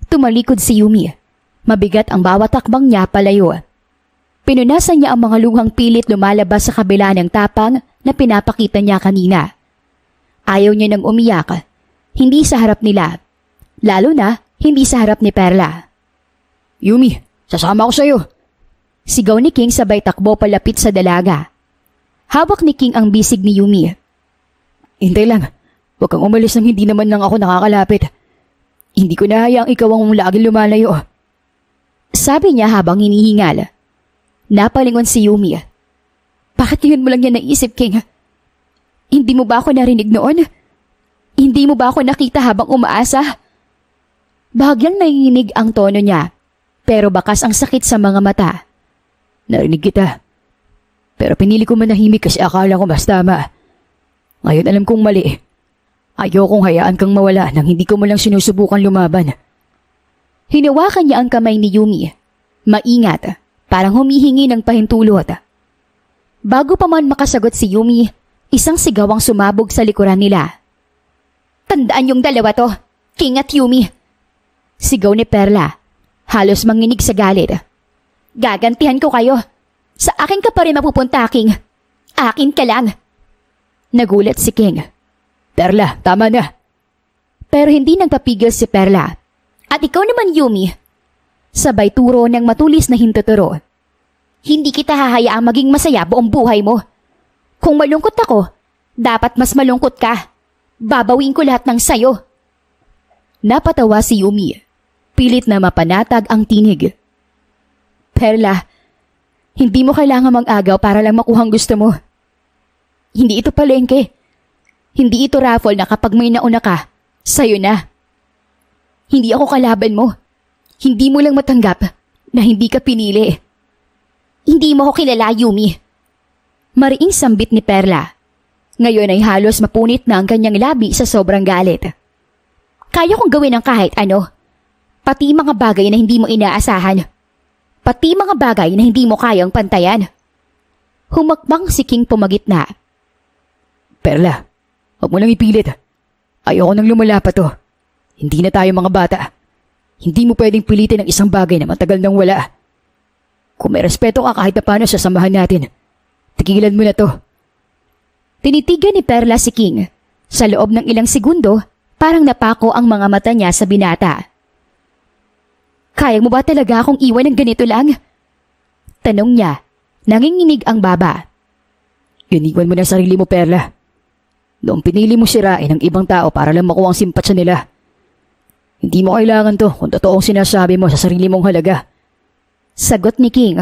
Tumalikod si Yumi. Mabigat ang bawat takbang niya palayo. Pinunasan niya ang mga luhang pilit lumalabas sa kabila ng tapang na pinapakita niya kanina. Ayaw niya nang umiyak, hindi sa harap nila, lalo na hindi sa harap ni Perla. Yumi, sasama ko sa'yo. Sigaw ni King sabay takbo palapit sa dalaga. Hawak ni King ang bisig ni Yumi. Hintay lang, huwag kang umalis nang hindi naman lang ako nakakalapit. Hindi ko nahayaang ikaw ang lagi lumalayo. Sabi niya habang hinihingal. Napalingon si Yumi. Bakit yun mo lang yan naisip, King? Hindi mo ba ako narinig noon? Hindi mo ba ako nakita habang umaasa? Bahagyang nanginginig ang tono niya, pero bakas ang sakit sa mga mata. Narinig kita. Pero pinili ko manahimik kasi akala ko mas tama. Ngayon alam kong mali. Ayokong hayaan kang mawala nang hindi ko mo lang sinusubukan lumaban. Hinawakan niya ang kamay ni Yumi. Maingat, parang humihingi ng pahintulot. Bago pa man makasagot si Yumi, isang sigaw ang sumabog sa likuran nila. Tandaan yung dalawa to, King at Yumi. Sigaw ni Perla, halos manginig sa galit. Gagantihan ko kayo. Sa akin ka pa rin mapupunta, King. Akin ka lang. Nagulat si King. Perla, tama na. Pero hindi nagpapigil si Perla. At ikaw naman, Yumi. Sabay turo ng matulis na hintuturo. Hindi kita hahayaang maging masaya buong buhay mo. Kung malungkot ako, dapat mas malungkot ka. Babawin ko lahat ng sayo. Napatawa si Yumi. Pilit na mapanatag ang tinig. Perla, hindi mo kailangan mag-agaw para lang makuhang gusto mo. Hindi ito palengke. Hindi ito raffle na kapag may nauna ka, sayo na. Hindi ako kalaban mo. Hindi mo lang matanggap na hindi ka pinili. Hindi mo ako kilala, Yumi. Mariing sambit ni Perla. Ngayon ay halos mapunit na ang kanyang labi sa sobrang galit. Kaya kong gawin ang kahit ano. Pati mga bagay na hindi mo inaasahan. Pati mga bagay na hindi mo kayang pantayan. Humakbang si King pumagitna. Perla, huwag mo lang ipilit. Ayoko nang lumala pa to. Hindi na tayo mga bata. Hindi mo pwedeng pilitin ang isang bagay na matagal nang wala. Kung may respeto ka kahit na paano sa samahan natin, tigilan mo na to. Tinitigan ni Perla si King. Sa loob ng ilang segundo, parang napako ang mga mata niya sa binata. Kaya mo ba talaga akong iwan ng ganito lang? Tanong niya. Nanginginig ang baba. Iniwan mo na sarili mo, Perla. Noong pinili mo sirain ang ibang tao para lang makuha ang simpatsya nila. Hindi mo kailangan to kung totoong sinasabi mo sa sarili mong halaga. Sagot ni King.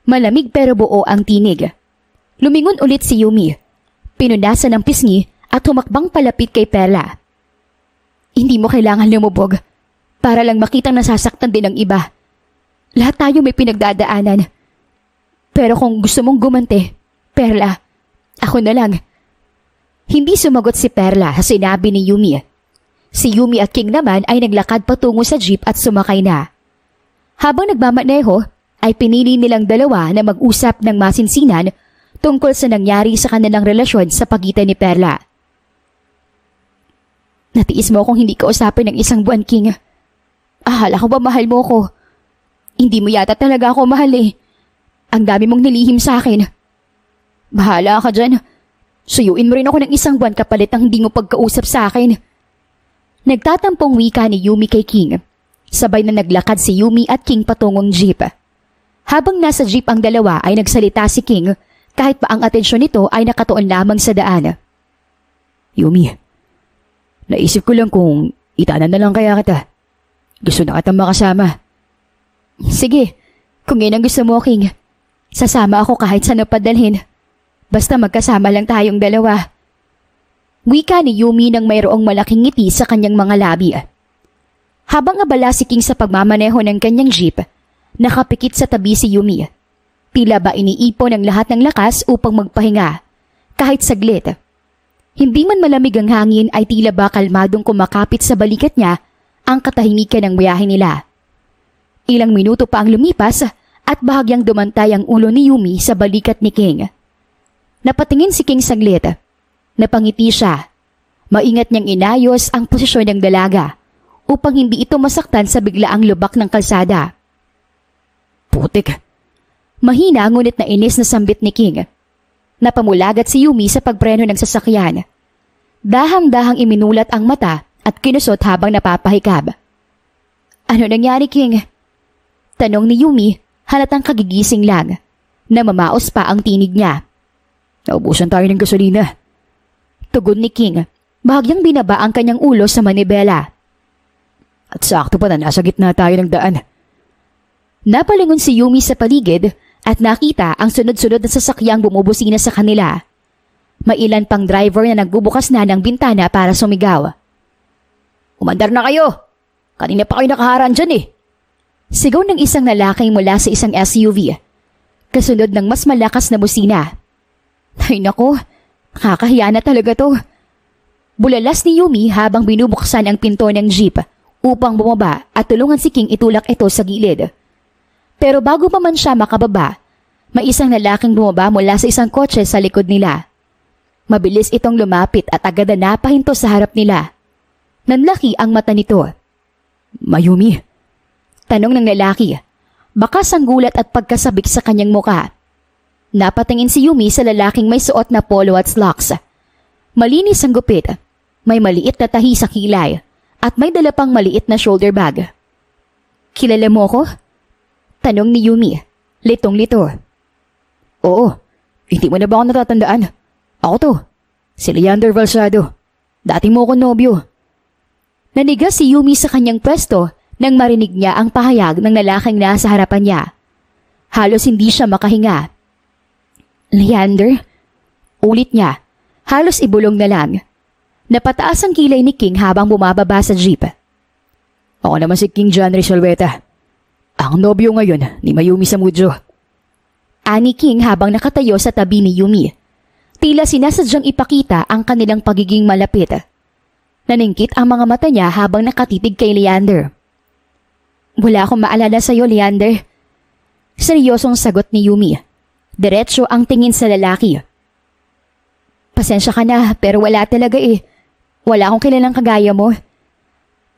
Malamig pero buo ang tinig. Lumingon ulit si Yumi. Pinunasan ng pisngi at humakbang palapit kay Perla. Hindi mo kailangan lumubog para lang makitang nasasaktan din ng iba. Lahat tayo may pinagdadaanan. Pero kung gusto mong gumante, Perla, ako na lang. Hindi sumagot si Perla sa sinabi ni Yumi. Si Yumi at King naman ay naglakad patungo sa jeep at sumakay na. Habang nagmamaneho, ay pinili nilang dalawa na mag-usap ng masinsinan tungkol sa nangyari sa kanilang relasyon sa pagitan ni Perla. Natiis mo akong hindi ka usapin ng isang buwan, King. Akala ko ba mahal mo ko? Hindi mo yata talaga ako mahal eh. Ang dami mong nilihim sa akin. Bahala ka dyan. Suyuin mo rin ako ng isang buwan kapalit ang hindi mo pagkausap sa akin. Nagtatampong wika ni Yumi kay King. Sabay na naglakad si Yumi at King patungong jeep. Habang nasa jeep ang dalawa ay nagsalita si King kahit pa ang atensyon nito ay nakatuon lamang sa daan. Yumi, naisip ko lang kung itanan na lang kaya kita. Gusto na kitang makasama. Sige, kung yan ang gusto mo, King. Sasama ako kahit saan padalhin. Basta magkasama lang tayong dalawa. Wika ni Yumi nang mayroong malaking ngiti sa kanyang mga labi. Habang abala si King sa pagmamaneho ng kanyang jeep, nakapikit sa tabi si Yumi. Tila ba iniipon ang lahat ng lakas upang magpahinga, kahit saglit. Hindi man malamig ang hangin ay tila ba kalmadong kumakapit sa balikat niya ang katahimikan ng biyahe nila. Ilang minuto pa ang lumipas at bahagyang dumantay ang ulo ni Yumi sa balikat ni King. Napatingin si King saglit. Napangiti siya. Maingat niyang inayos ang posisyon ng dalaga upang hindi ito masaktan sa biglaang lubak ng kalsada. Putik. Mahina ngunit nainis na sambit ni King. Napamulagat si Yumi sa pagpreno ng sasakyan. Dahang-dahang iminulat ang mata at kinusot habang napapahikab. Ano nangyari, King? Tanong ni Yumi, halatang kagigising lang. Namamaos pa ang tinig niya. Naubusan tayo ng gasolina. Tugon ni King, bahagyang binaba ang kanyang ulo sa manibela. At sakto pa na nasa gitna tayo ng daan. Napalingon si Yumi sa paligid at nakita ang sunod-sunod na sasakyang bumubusina sa kanila. May ilan pang driver na nagbubukas na ng bintana para sumigaw. Umandar na kayo! Kanina pa kayo nakaharang dyan eh! Sigaw ng isang lalaki mula sa isang SUV. Kasunod ng mas malakas na busina. Ay nako, nakakahiya na talaga to. Bulalas ni Yumi habang binubuksan ang pinto ng jeep upang bumaba at tulungan si King itulak ito sa gilid. Pero bago pa man siya makababa, may isang lalaking bumaba mula sa isang kotse sa likod nila. Mabilis itong lumapit at agad na napahinto sa harap nila. Nanlaki ang mata nito. Mayumi? Tanong ng lalaki, bakas ang gulat at pagkasabik sa kanyang muka. Napatingin si Yumi sa lalaking may suot na polo at slacks. Malinis ang gupit, may maliit na tahi sa kilay, at may dala pang maliit na shoulder bag. Kilala mo ko? Tanong ni Yumi, litong-lito. Oo, hindi mo na ba ako natatandaan? Ako to, si Leander Valsado. Dati mo ko nobyo. Nanigas si Yumi sa kanyang pwesto nang marinig niya ang pahayag ng lalaking nasa harapan niya. Halos hindi siya makahinga. Leander? Ulit niya. Halos ibulong na lang. Napataas ang kilay ni King habang bumababa sa jeep. Ako naman si King John Resolveta. Ang nobyo ngayon ni Mayumi Samudjo. Ani King habang nakatayo sa tabi ni Yumi. Tila sinasadyang ipakita ang kanilang pagiging malapit. Naningkit ang mga mata niya habang nakatitig kay Leander. Wala akong maalala sa iyo, Leander. Seryosong sagot ni Yumi. Diretso ang tingin sa lalaki. Pasensya ka na pero wala talaga eh. Wala akong kilalang kagaya mo.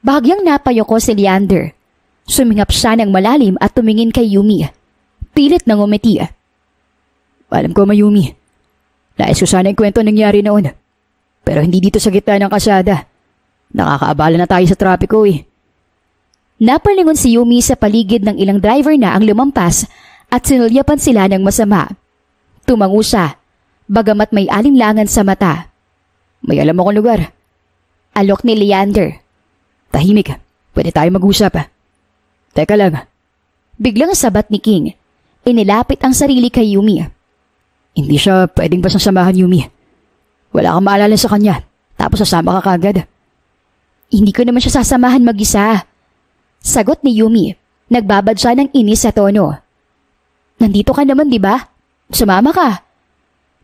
Bahagyang napayo ko si Leander. Sumingap siya ng malalim at tumingin kay Yumi. Pilit na ngumiti. Alam ko, Mayumi. Nais ko sana yung kwento nangyari noon. Pero hindi dito sa gitna ng kalsada. Nakakaabala na tayo sa trapiko eh. Napalingon si Yumi sa paligid ng ilang driver na ang lumampas at sinulyapan sila ng masama. Tumango siya, bagamat may alinlangan sa mata. May alam akong lugar. Alok ni Leander. Tahimik, pwede tayo mag-usap. Teka lang. Biglang sabat ni King. Inilapit ang sarili kay Yumi. Hindi siya pwedeng pasasamahan, Yumi. Wala kang maalala sa kanya, tapos sasama ka kagad. Hindi ko naman siya sasamahan mag-isa. Sagot ni Yumi. Nagbabad siya ng inis sa tono. Nandito ka naman, di ba? Sumama ka.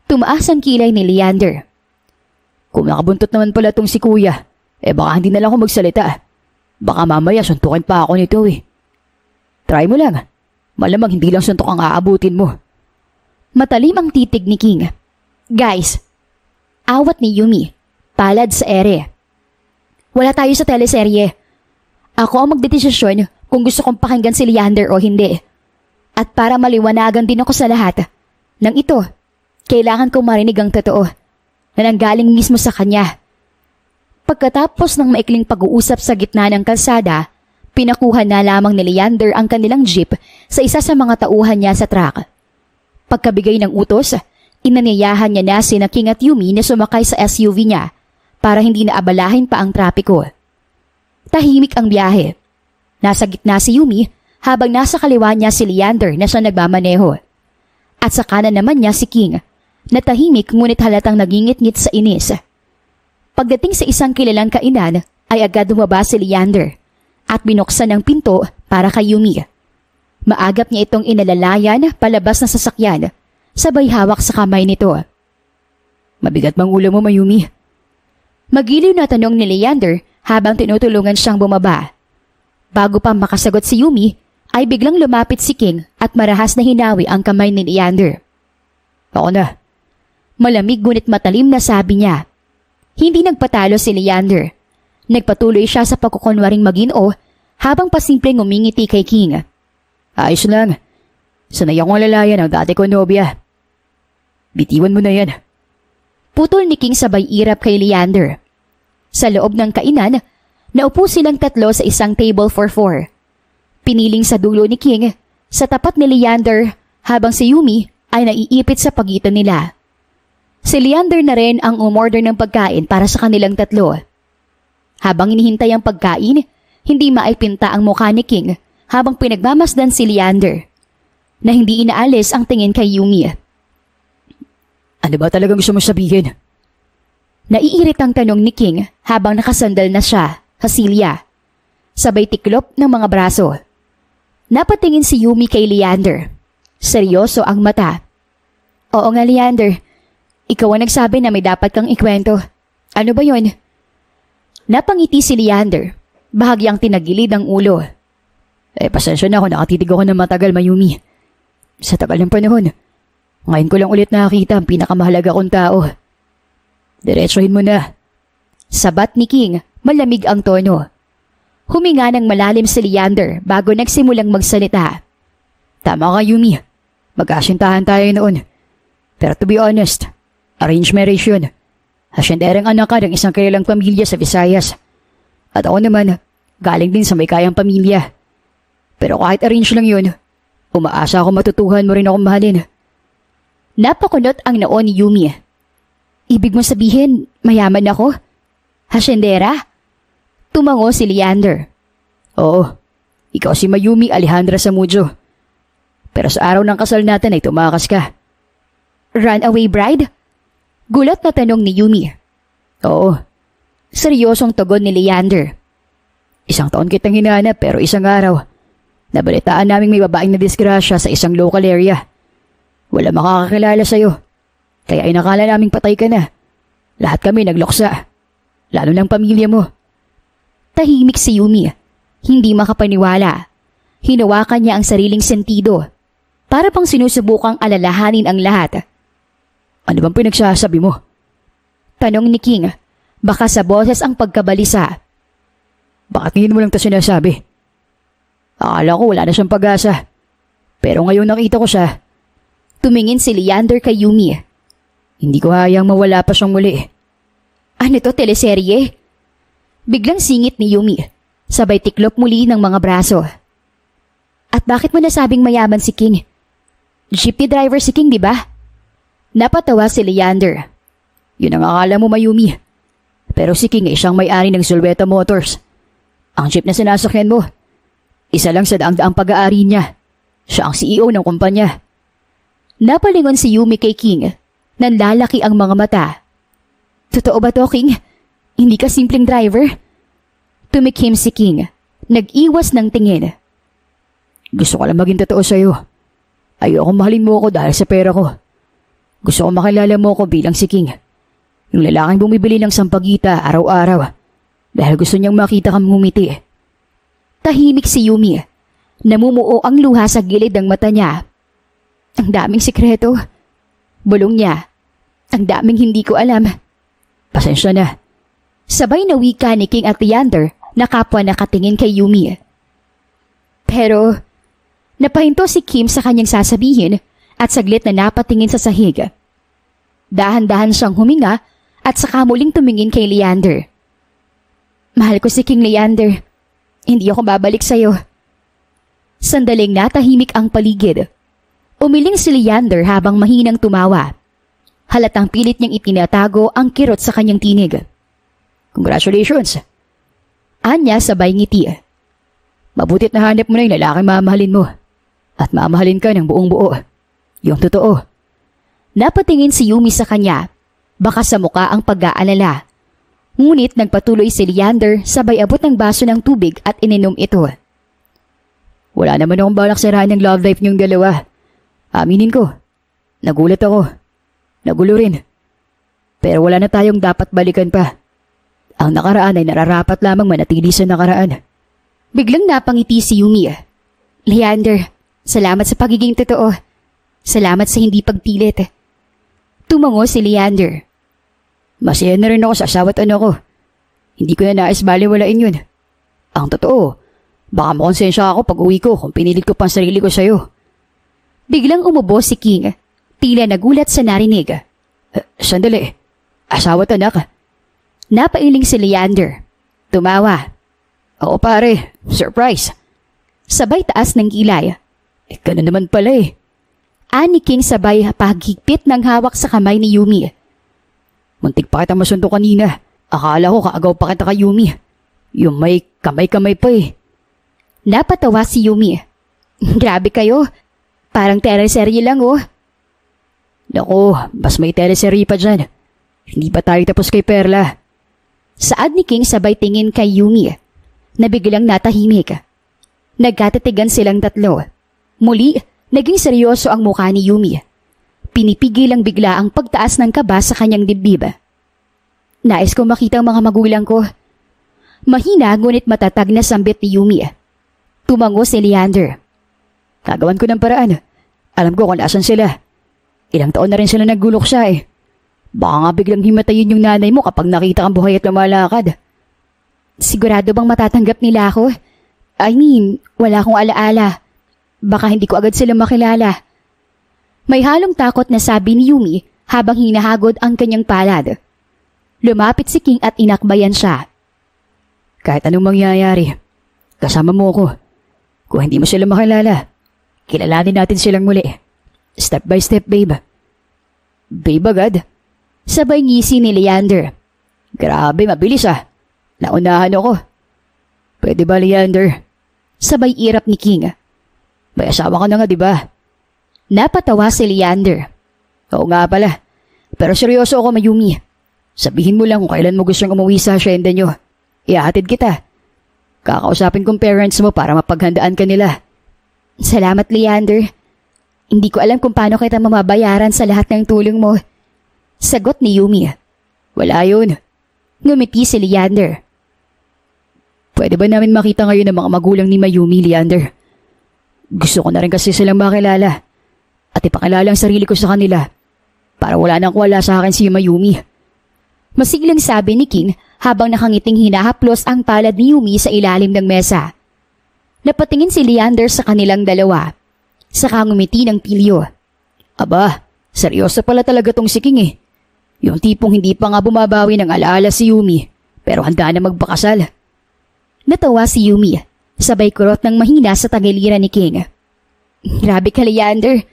Tumaas ang kilay ni Leander. Kung nakabuntot naman pala tong si Kuya, baka hindi na lang ako magsalita. Baka mamaya suntukin pa ako nito eh. Try mo lang. Malamang hindi lang suntok ang aabutin mo. Matalim ang titig ni King. Guys, awat ni Yumi. Palad sa ere. Wala tayo sa teleserye. Ako ang magdedesisyon kung gusto kong pakinggan si Leander o hindi. At para maliwanagan din ako sa lahat, nang ito, kailangan kong marinig ang totoo na nanggaling mismo sa kanya. Pagkatapos ng maikling pag-uusap sa gitna ng kalsada, pinakuha na lamang ni Leander ang kanilang jeep sa isa sa mga tauhan niya sa truck. Pagkabigay ng utos, inanyayahan niya na sina King at Yumi na sumakay sa SUV niya para hindi na abalahin pa ang trapiko. Tahimik ang biyahe. Nasa gitna si Yumi habang nasa kaliwa niya si Leander na siya nagmamaneho. At sa kanan naman niya si King na tahimik ngunit halatang nagingit-ngit sa inis. Pagdating sa isang kilalang kainan ay agad lumabas si Leander at binuksan ang pinto para kay Yumi. Maagap niya itong inalalayan palabas ng sasakyan, sabay hawak sa kamay nito. Mabigat bang ulo mo, Mayumi? Magiliw na tanong ni Leander habang tinutulungan siyang bumaba. Bago pa makasagot si Yumi, ay biglang lumapit si King at marahas na hinawi ang kamay ni Leander. Ako na. Malamig ngunit matalim na sabi niya. Hindi nagpatalo si Leander. Nagpatuloy siya sa pagkukunwaring magino habang pasimpleng umingiti kay King. Ayos lang. Sanay akong alalayan ang dati ko nobya. Bitiwan mo na yan. Putol ni King sabay irap kay Leander. Sa loob ng kainan, naupo silang tatlo sa isang table for 4. Piniling sa dulo ni King, sa tapat ni Leander, habang si Yumi ay naiipit sa pagitan nila. Si Leander na rin ang umorder ng pagkain para sa kanilang tatlo. Habang inihintay ang pagkain, hindi maipinta ang mukha ni King habang pinagmamasdan si Leander, na hindi inaalis ang tingin kay Yumi. Ano ba talagang gusto mo sabihin? Naiirit ang tanong ni King habang nakasandal na siya, Hasilya. Sabay tiklop ng mga braso. Napatingin si Yumi kay Leander. Seryoso ang mata. Oo nga, Leander. Ikaw ang nagsabi na may dapat kang ikwento. Ano ba yon? Napangiti si Leander. Bahagyang tinagilid ang ulo. Pasensya na ako, nakatitig ako ng matagal, Mayumi. Sa tagal ng panahon, ngayon ko lang ulit nakakita ang pinakamahalaga kong tao. Diretsuhin mo na. Sabat ni King, malamig ang tono. Huminga ng malalim si Leander bago nagsimulang magsalita. Tama ka, Yumi. Magkasintahan tayo noon. Pero to be honest, arranged marriage yun. Hasyanderang anak ka ng isang kilalang pamilya sa Visayas. At ako naman, galing din sa may kayang pamilya. Pero kahit arrange lang yun, umaasa ako matutuhan mo rin akong mahalin. Napakunot ang noo ni Yumi. Ibig mo sabihin, mayaman ako? Hasyendera? Tumango si Leander. Oo, ikaw si Mayumi Alejandra Samudjo. Pero sa araw ng kasal natin ay tumakas ka. Runaway bride? Gulat na tanong ni Yumi. Oo. Seryosong tugon ni Leander. Isang taon kitang hinahanap pero isang araw, nabalitaan naming may babaeng na disgrasya sa isang local area. Wala makakakilala sa'yo. Kaya inakala naming patay ka na. Lahat kami nagloksa. Lalo ng pamilya mo. Tahimik si Yumi. Hindi makapaniwala. Hinawakan niya ang sariling sentido. Para pang sinusubukang alalahanin ang lahat. Ano bang pinagsasabi mo? Tanong ni King. Baka sa boses ang pagkabalisa. Bakit ngayon mo lang ito sinasabi? Akala ko wala na siyang pag-asa. Pero ngayon nakita ko siya. Tumingin si Leander kay Yumi. Hindi ko hayang mawala pa siyang muli. Ano to, teleserye? Biglang singit ni Yumi, sabay tiklop muli ng mga braso. At bakit mo nasabing mayaman si King? Jeepney driver si King, di ba? Napatawa si Leander. Yun ang akala mo, Mayumi. Pero si King ay siyang may-ari ng Zulweta Motors. Ang jeep na sinasakyan mo, isa lang sa daang-daang pag-aari niya. Siya ang CEO ng kumpanya. Napalingon si Yumi kay King. Nanlalaki ang mga mata. Totoo ba to, King? Hindi ka simpleng driver? Tumikim si King. Nag-iwas ng tingin. Gusto ko lang maging totoo sa'yo. Ayoko mahalin mo ako dahil sa pera ko. Gusto ko makilala mo ako bilang si King. Yung lalaking bumibili ng sampagita araw-araw dahil gusto niyang makita kang ngumiti. Tahimik si Yumi. Namumuo ang luha sa gilid ng mata niya. Ang daming sikreto. Bulong niya. Ang daming hindi ko alam. Pasensya na. Sabay na wika ni King at Leander na kapwa nakatingin kay Yumi. Pero napahinto si Kim sa kanyang sasabihin at saglit na napatingin sa sahig. Dahan-dahan siyang huminga at saka muling tumingin kay Leander. Mahal ko si King, Leander. Hindi ako babalik sa'yo. Sandaling natahimik ang paligid. Umiling si Leander habang mahinang tumawa. Halatang pilit niyang itinatago ang kirot sa kanyang tinig. Congratulations! Anya sabay ngiti. Mabutit na hanap mo na yung lalaking mamahalin mo. At mamahalin ka ng buong buo. Yung totoo. Napatingin si Yumi sa kanya. Baka sa muka ang pag-aalala. Ngunit nagpatuloy si Leander sabay abot ng baso ng tubig at ininom ito. Wala naman akong balak sirain ng love life niyong dalawa. Aminin ko. Nagulat ako. Nagulo rin. Pero wala na tayong dapat balikan pa. Ang nakaraan ay nararapat lamang manatili sa nakaraan. Biglang napangiti si Yumi. Leander, salamat sa pagiging totoo. Salamat sa hindi pagpilit. Tumango si Leander. Masaya na rin ako sa asawa't anak ko. Hindi ko na nais baliwalain yun. Ang totoo, baka makonsensya ako pag uwi ko kung pinilit ko pang sarili ko sa'yo. Biglang umubo si King. Tila nagulat sa narinig. Sandali. Asawa't anak. Napailing si Leander. Tumawa. Oo pare, surprise. Sabay taas ng kilay. Ganun naman pala eh. Ani King sabay paghigpit ng hawak sa kamay ni Yumi. Muntik pa kita masundo kanina. Akala ko kaagaw pa kita kay Yumi. Yung may kamay-kamay pa eh. Napatawa si Yumi. Grabe kayo. Parang teleserye lang oh. Naku, mas may teleserye pa dyan. Hindi pa tayo tapos kay Perla. Saad ni King sabay tingin kay Yumi. Nabiglang natahimik. Nagkatitigan silang tatlo. Muli, naging seryoso ang mukha ni Yumi. Pinipigil lang bigla ang pagtaas ng kaba sa kanyang dibdib. Nais ko makita ang mga magulang ko. Mahina ngunit matatag na sambit ni Yumi. Tumango si Leander. Gagawan ko ng paraan. Alam ko kung nasan sila. Ilang taon na rin sila naggulok siya eh. Baka nga biglang himatayin yung nanay mo kapag nakita kang buhay at lumalakad. Sigurado bang matatanggap nila ako? I mean, wala akong alaala. Baka hindi ko agad sila makilala. May halong takot na sabi ni Yumi habang hinahagod ang kanyang palad. Lumapit si King at inakbayan siya. Kahit anong mangyayari, kasama mo ako. Kung hindi mo sila makilala, kilalanin natin silang muli. Step by step, babe. Babe agad? Sabay ngisi ni Leander. Grabe, mabilis ah. Naunahan ako. Pwede ba, Leander? Sabay irap ni King. May asawa ka na nga, di ba? Napatawa si Leander. Oo nga pala. Pero seryoso ako, Mayumi. Sabihin mo lang kung kailan mo gustong umuwi sa asyenda nyo. Ihahatid kita. Kakausapin kong parents mo para mapaghandaan ka nila. Salamat, Leander. Hindi ko alam kung paano kita mamabayaran sa lahat ng tulong mo. Sagot ni Yumi. Wala yun. Ngumiti si Leander. Pwede ba namin makita ngayon ang mga magulang ni Mayumi, Leander? Gusto ko na rin kasi silang makilala. At ipakilala ang sarili ko sa kanila. Para wala nang wala sa akin si Mayumi. Masiglang sabi ni King habang nakangiting hinahaplos ang palad ni Yumi sa ilalim ng mesa. Napatingin si Leander sa kanilang dalawa. Saka ngumiti ng pilyo. Aba, seryoso pala talaga tong si King eh. Yung tipong hindi pa nga bumabawi ng alaala si Yumi, pero handa na magpakasal. Natawa si Yumi, sabay kurot ng mahina sa tagiliran ni King. Grabe ka, Leander.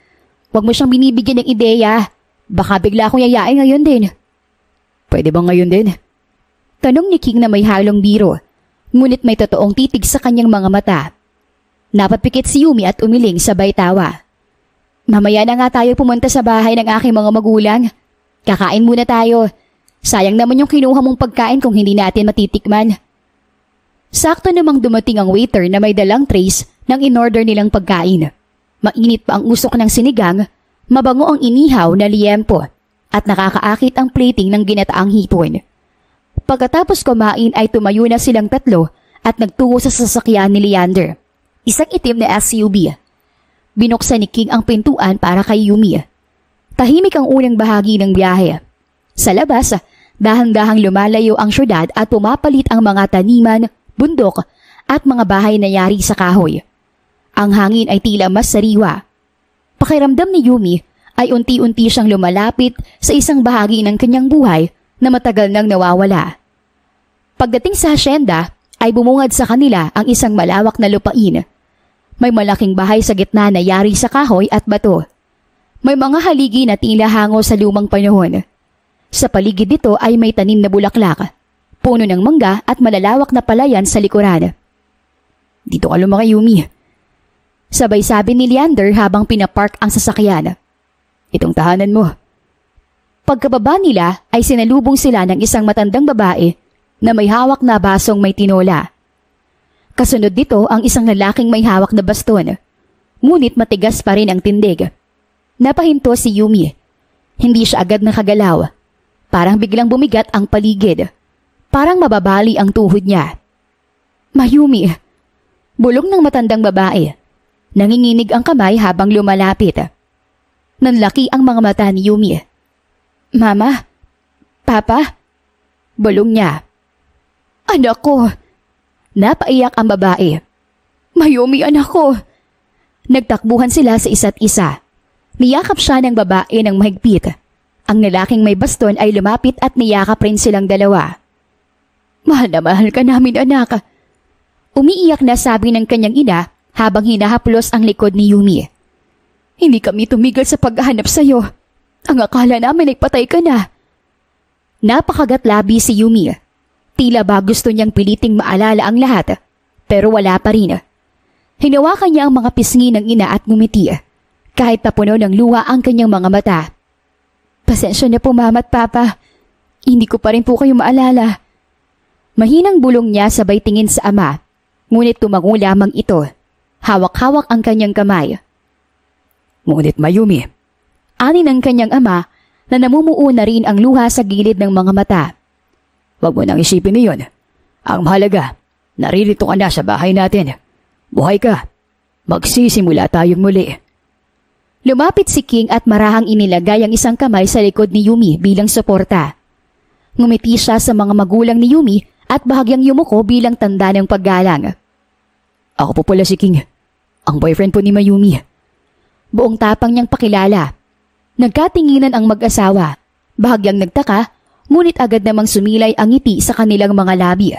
Huwag mo siyang binibigyan ng ideya. Baka bigla akong yayain ngayon din. Pwede ba ngayon din? Tanong ni King na may halong biro, ngunit may totoong titig sa kanyang mga mata. Napatpikit si Yumi at umiling sabay tawa. Mamaya na nga tayo pumunta sa bahay ng aking mga magulang. Kakain muna tayo. Sayang naman yung kinuha mong pagkain kung hindi natin matitikman. Sakto namang dumating ang waiter na may dalang trays ng in-order nilang pagkain. Mainit pa ang usok ng sinigang, mabango ang inihaw na liempo, at nakakaakit ang plating ng ginataang hipon. Pagkatapos kumain ay tumayo na silang tatlo at nagtungo sa sasakyan ni Leander. Isang itim na SUV. Binuksan ni King ang pintuan para kay Yumi. Tahimik ang unang bahagi ng biyahe. Sa labas, dahang-dahang lumalayo ang syudad at pumapalit ang mga taniman, bundok at mga bahay na yari sa kahoy. Ang hangin ay tila mas sariwa. Pakiramdam ni Yumi ay unti-unti siyang lumalapit sa isang bahagi ng kanyang buhay na matagal nang nawawala. Pagdating sa hasyenda ay bumungad sa kanila ang isang malawak na lupain. May malaking bahay sa gitna na yari sa kahoy at bato. May mga haligi na tila hango sa lumang panahon. Sa paligid nito ay may tanim na bulaklak, puno ng mangga at malalawak na palayan sa likuran. Dito ka lumaki, Yumi. Sabay sabi ni Leander habang pinapark ang sasakyan. Itong tahanan mo. Pagkababa nila ay sinalubong sila ng isang matandang babae na may hawak na basong may tinola. Kasunod dito ang isang lalaking may hawak na baston. Ngunit matigas pa rin ang tindig. Napahinto si Yumi. Hindi siya agad nakagalaw. Parang biglang bumigat ang paligid. Parang mababali ang tuhod niya. Mayumi. Bulong ng matandang babae. Nanginginig ang kamay habang lumalapit. Nanlaki ang mga mata ni Yumi. Mama? Papa? Bulong niya. Anak ko! Napaiyak ang babae. Mayumi, anak ko! Nagtakbuhan sila sa isa't isa. Niyakap siya ng babae ng mahigpit. Ang lalaking may baston ay lumapit at niyakap rin silang dalawa. Mahal na mahal ka namin, anak. Umiiyak na sabi ng kanyang ina habang hinahaplos ang likod ni Yumi. Hindi kami tumigil sa paghahanap sa'yo. Ang akala namin ay patay ka na. Napakagatlabi si Yumi. Tila ba gusto niyang piliting maalala ang lahat, pero wala pa rin. Hinawakan niya ang mga pisngi ng ina at ngumiti, kahit napuno ng luha ang kanyang mga mata. Pasensya na po, mama at papa. Hindi ko pa rin po kayo maalala. Mahinang bulong niya sabay tingin sa ama, ngunit tumango lamang ito. Hawak-hawak ang kanyang kamay. Ngunit Mayumi, ani ng kanyang ama na namumuo na rin ang luha sa gilid ng mga mata. Huwag mo nang isipin niyon. Ang mahalaga, naririto ka na sa bahay natin. Buhay ka. Magsisimula tayong muli. Lumapit si King at marahang inilagay ang isang kamay sa likod ni Yumi bilang suporta. Ngumiti siya sa mga magulang ni Yumi at bahagyang yumuko bilang tanda ng paggalang. Ako po pala si King, ang boyfriend po ni Mayumi. Buong tapang niyang pakilala. Nagkatinginan ang mag-asawa. Bahagyang nagtaka, ngunit agad namang sumilay ang ngiti sa kanilang mga labi.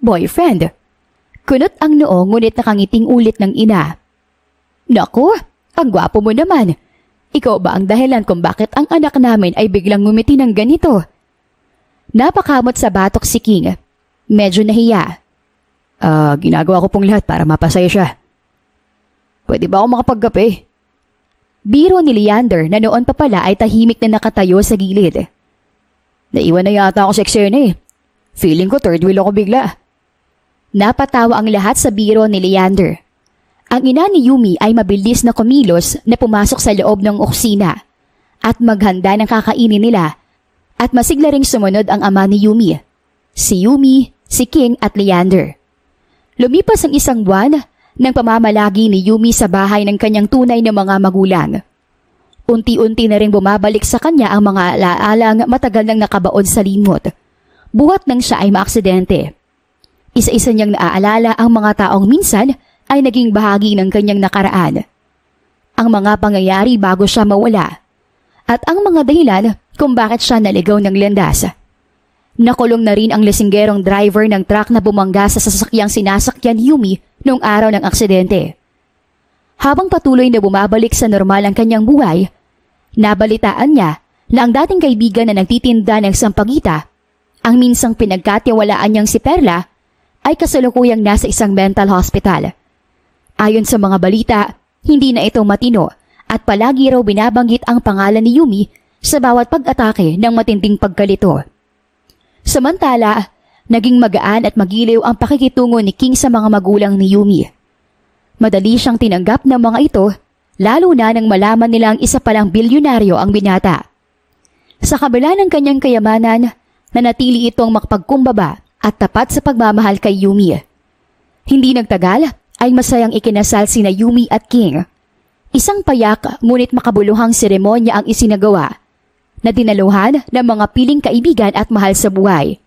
Boyfriend? Kunot ang noo ngunit nakangiting ulit ng ina. Naku, ang gwapo mo naman. Ikaw ba ang dahilan kung bakit ang anak namin ay biglang ngumiti ng ganito? Napakamot sa batok si King. Medyo nahiya. Ginagawa ko pong lahat para mapasaya siya. Pwede ba ako makapagkape? Biro ni Leander na noon pa pala ay tahimik na nakatayo sa gilid. Naiwan na yata ako sa eksena eh. Feeling ko third wheel ako bigla. Napatawa ang lahat sa biro ni Leander. Ang ina ni Yumi ay mabilis na kumilos na pumasok sa loob ng oksina at maghanda ng kakainin nila at masigla ring sumunod ang ama ni Yumi. Si Yumi, si King at Leander. Lumipas ang isang buwan ng pamamalagi ni Yumi sa bahay ng kanyang tunay na mga magulang. Unti-unti na rin bumabalik sa kanya ang mga alaalang matagal nang nakabaon sa limot, buhat nang siya ay maaksidente. Isa-isa niyang naaalala ang mga taong minsan ay naging bahagi ng kanyang nakaraan. Ang mga pangyayari bago siya mawala at ang mga dahilan kung bakit siya naligaw ng landas. Nakulong na rin ang lasinggerong driver ng truck na bumangga sa sasakyang sinasakyan ni Yumi noong araw ng aksidente. Habang patuloy na bumabalik sa normal ang kanyang buhay, nabalitaan niya na ang dating kaibigan na nagtitinda ng sampagita, ang minsang pinagkatiwalaan niyang si Perla, ay kasalukuyang nasa isang mental hospital. Ayon sa mga balita, hindi na ito matino at palagi raw binabanggit ang pangalan ni Yumi sa bawat pag-atake ng matinding pagkalito. Samantala, naging magaan at magiliw ang pakikitungo ni King sa mga magulang ni Yumi. Madali siyang tinanggap ng mga ito, lalo na nang malaman nilang isa palang bilyonaryo ang binata. Sa kabila ng kanyang kayamanan, nanatili itong makapagkumbaba at tapat sa pagmamahal kay Yumi. Hindi nagtagal ay masayang ikinasal sina Yumi at King. Isang payak ngunit makabuluhang seremonya ang isinagawa na dinaluhan ng mga piling kaibigan at mahal sa buhay.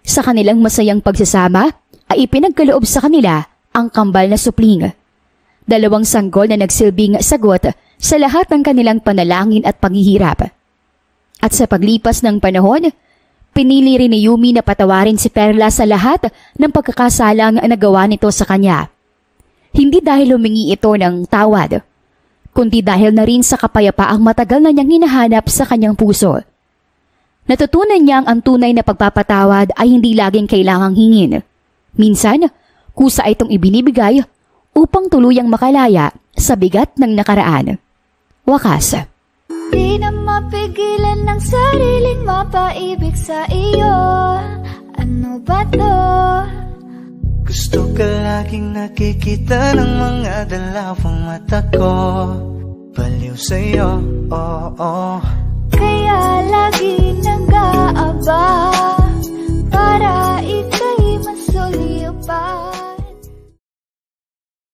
Sa kanilang masayang pagsasama ay ipinagkaloob sa kanila ang kambal na supling. 2 sanggol na nagsilbing sagot sa lahat ng kanilang panalangin at paghihirap. At sa paglipas ng panahon, pinili rin ni Yumi na patawarin si Perla sa lahat ng pagkakasalang nagawa nito sa kanya. Hindi dahil humingi ito ng tawad, kundi dahil na rin sa kapayapaang matagal na niyang hinahanap sa kanyang puso. Natutunan niyang ang tunay na pagpapatawad ay hindi laging kailangang hingin. Minsan, kusa itong ibinibigay upang tuluyang makalaya sa bigat ng nakaraan. Wakas. Di na mapigilan ng sariling mapaibig sa iyo. Ano ba to? Gusto ka laging nakikita ng mga dalawang mata ko. Baliw sa'yo, oo.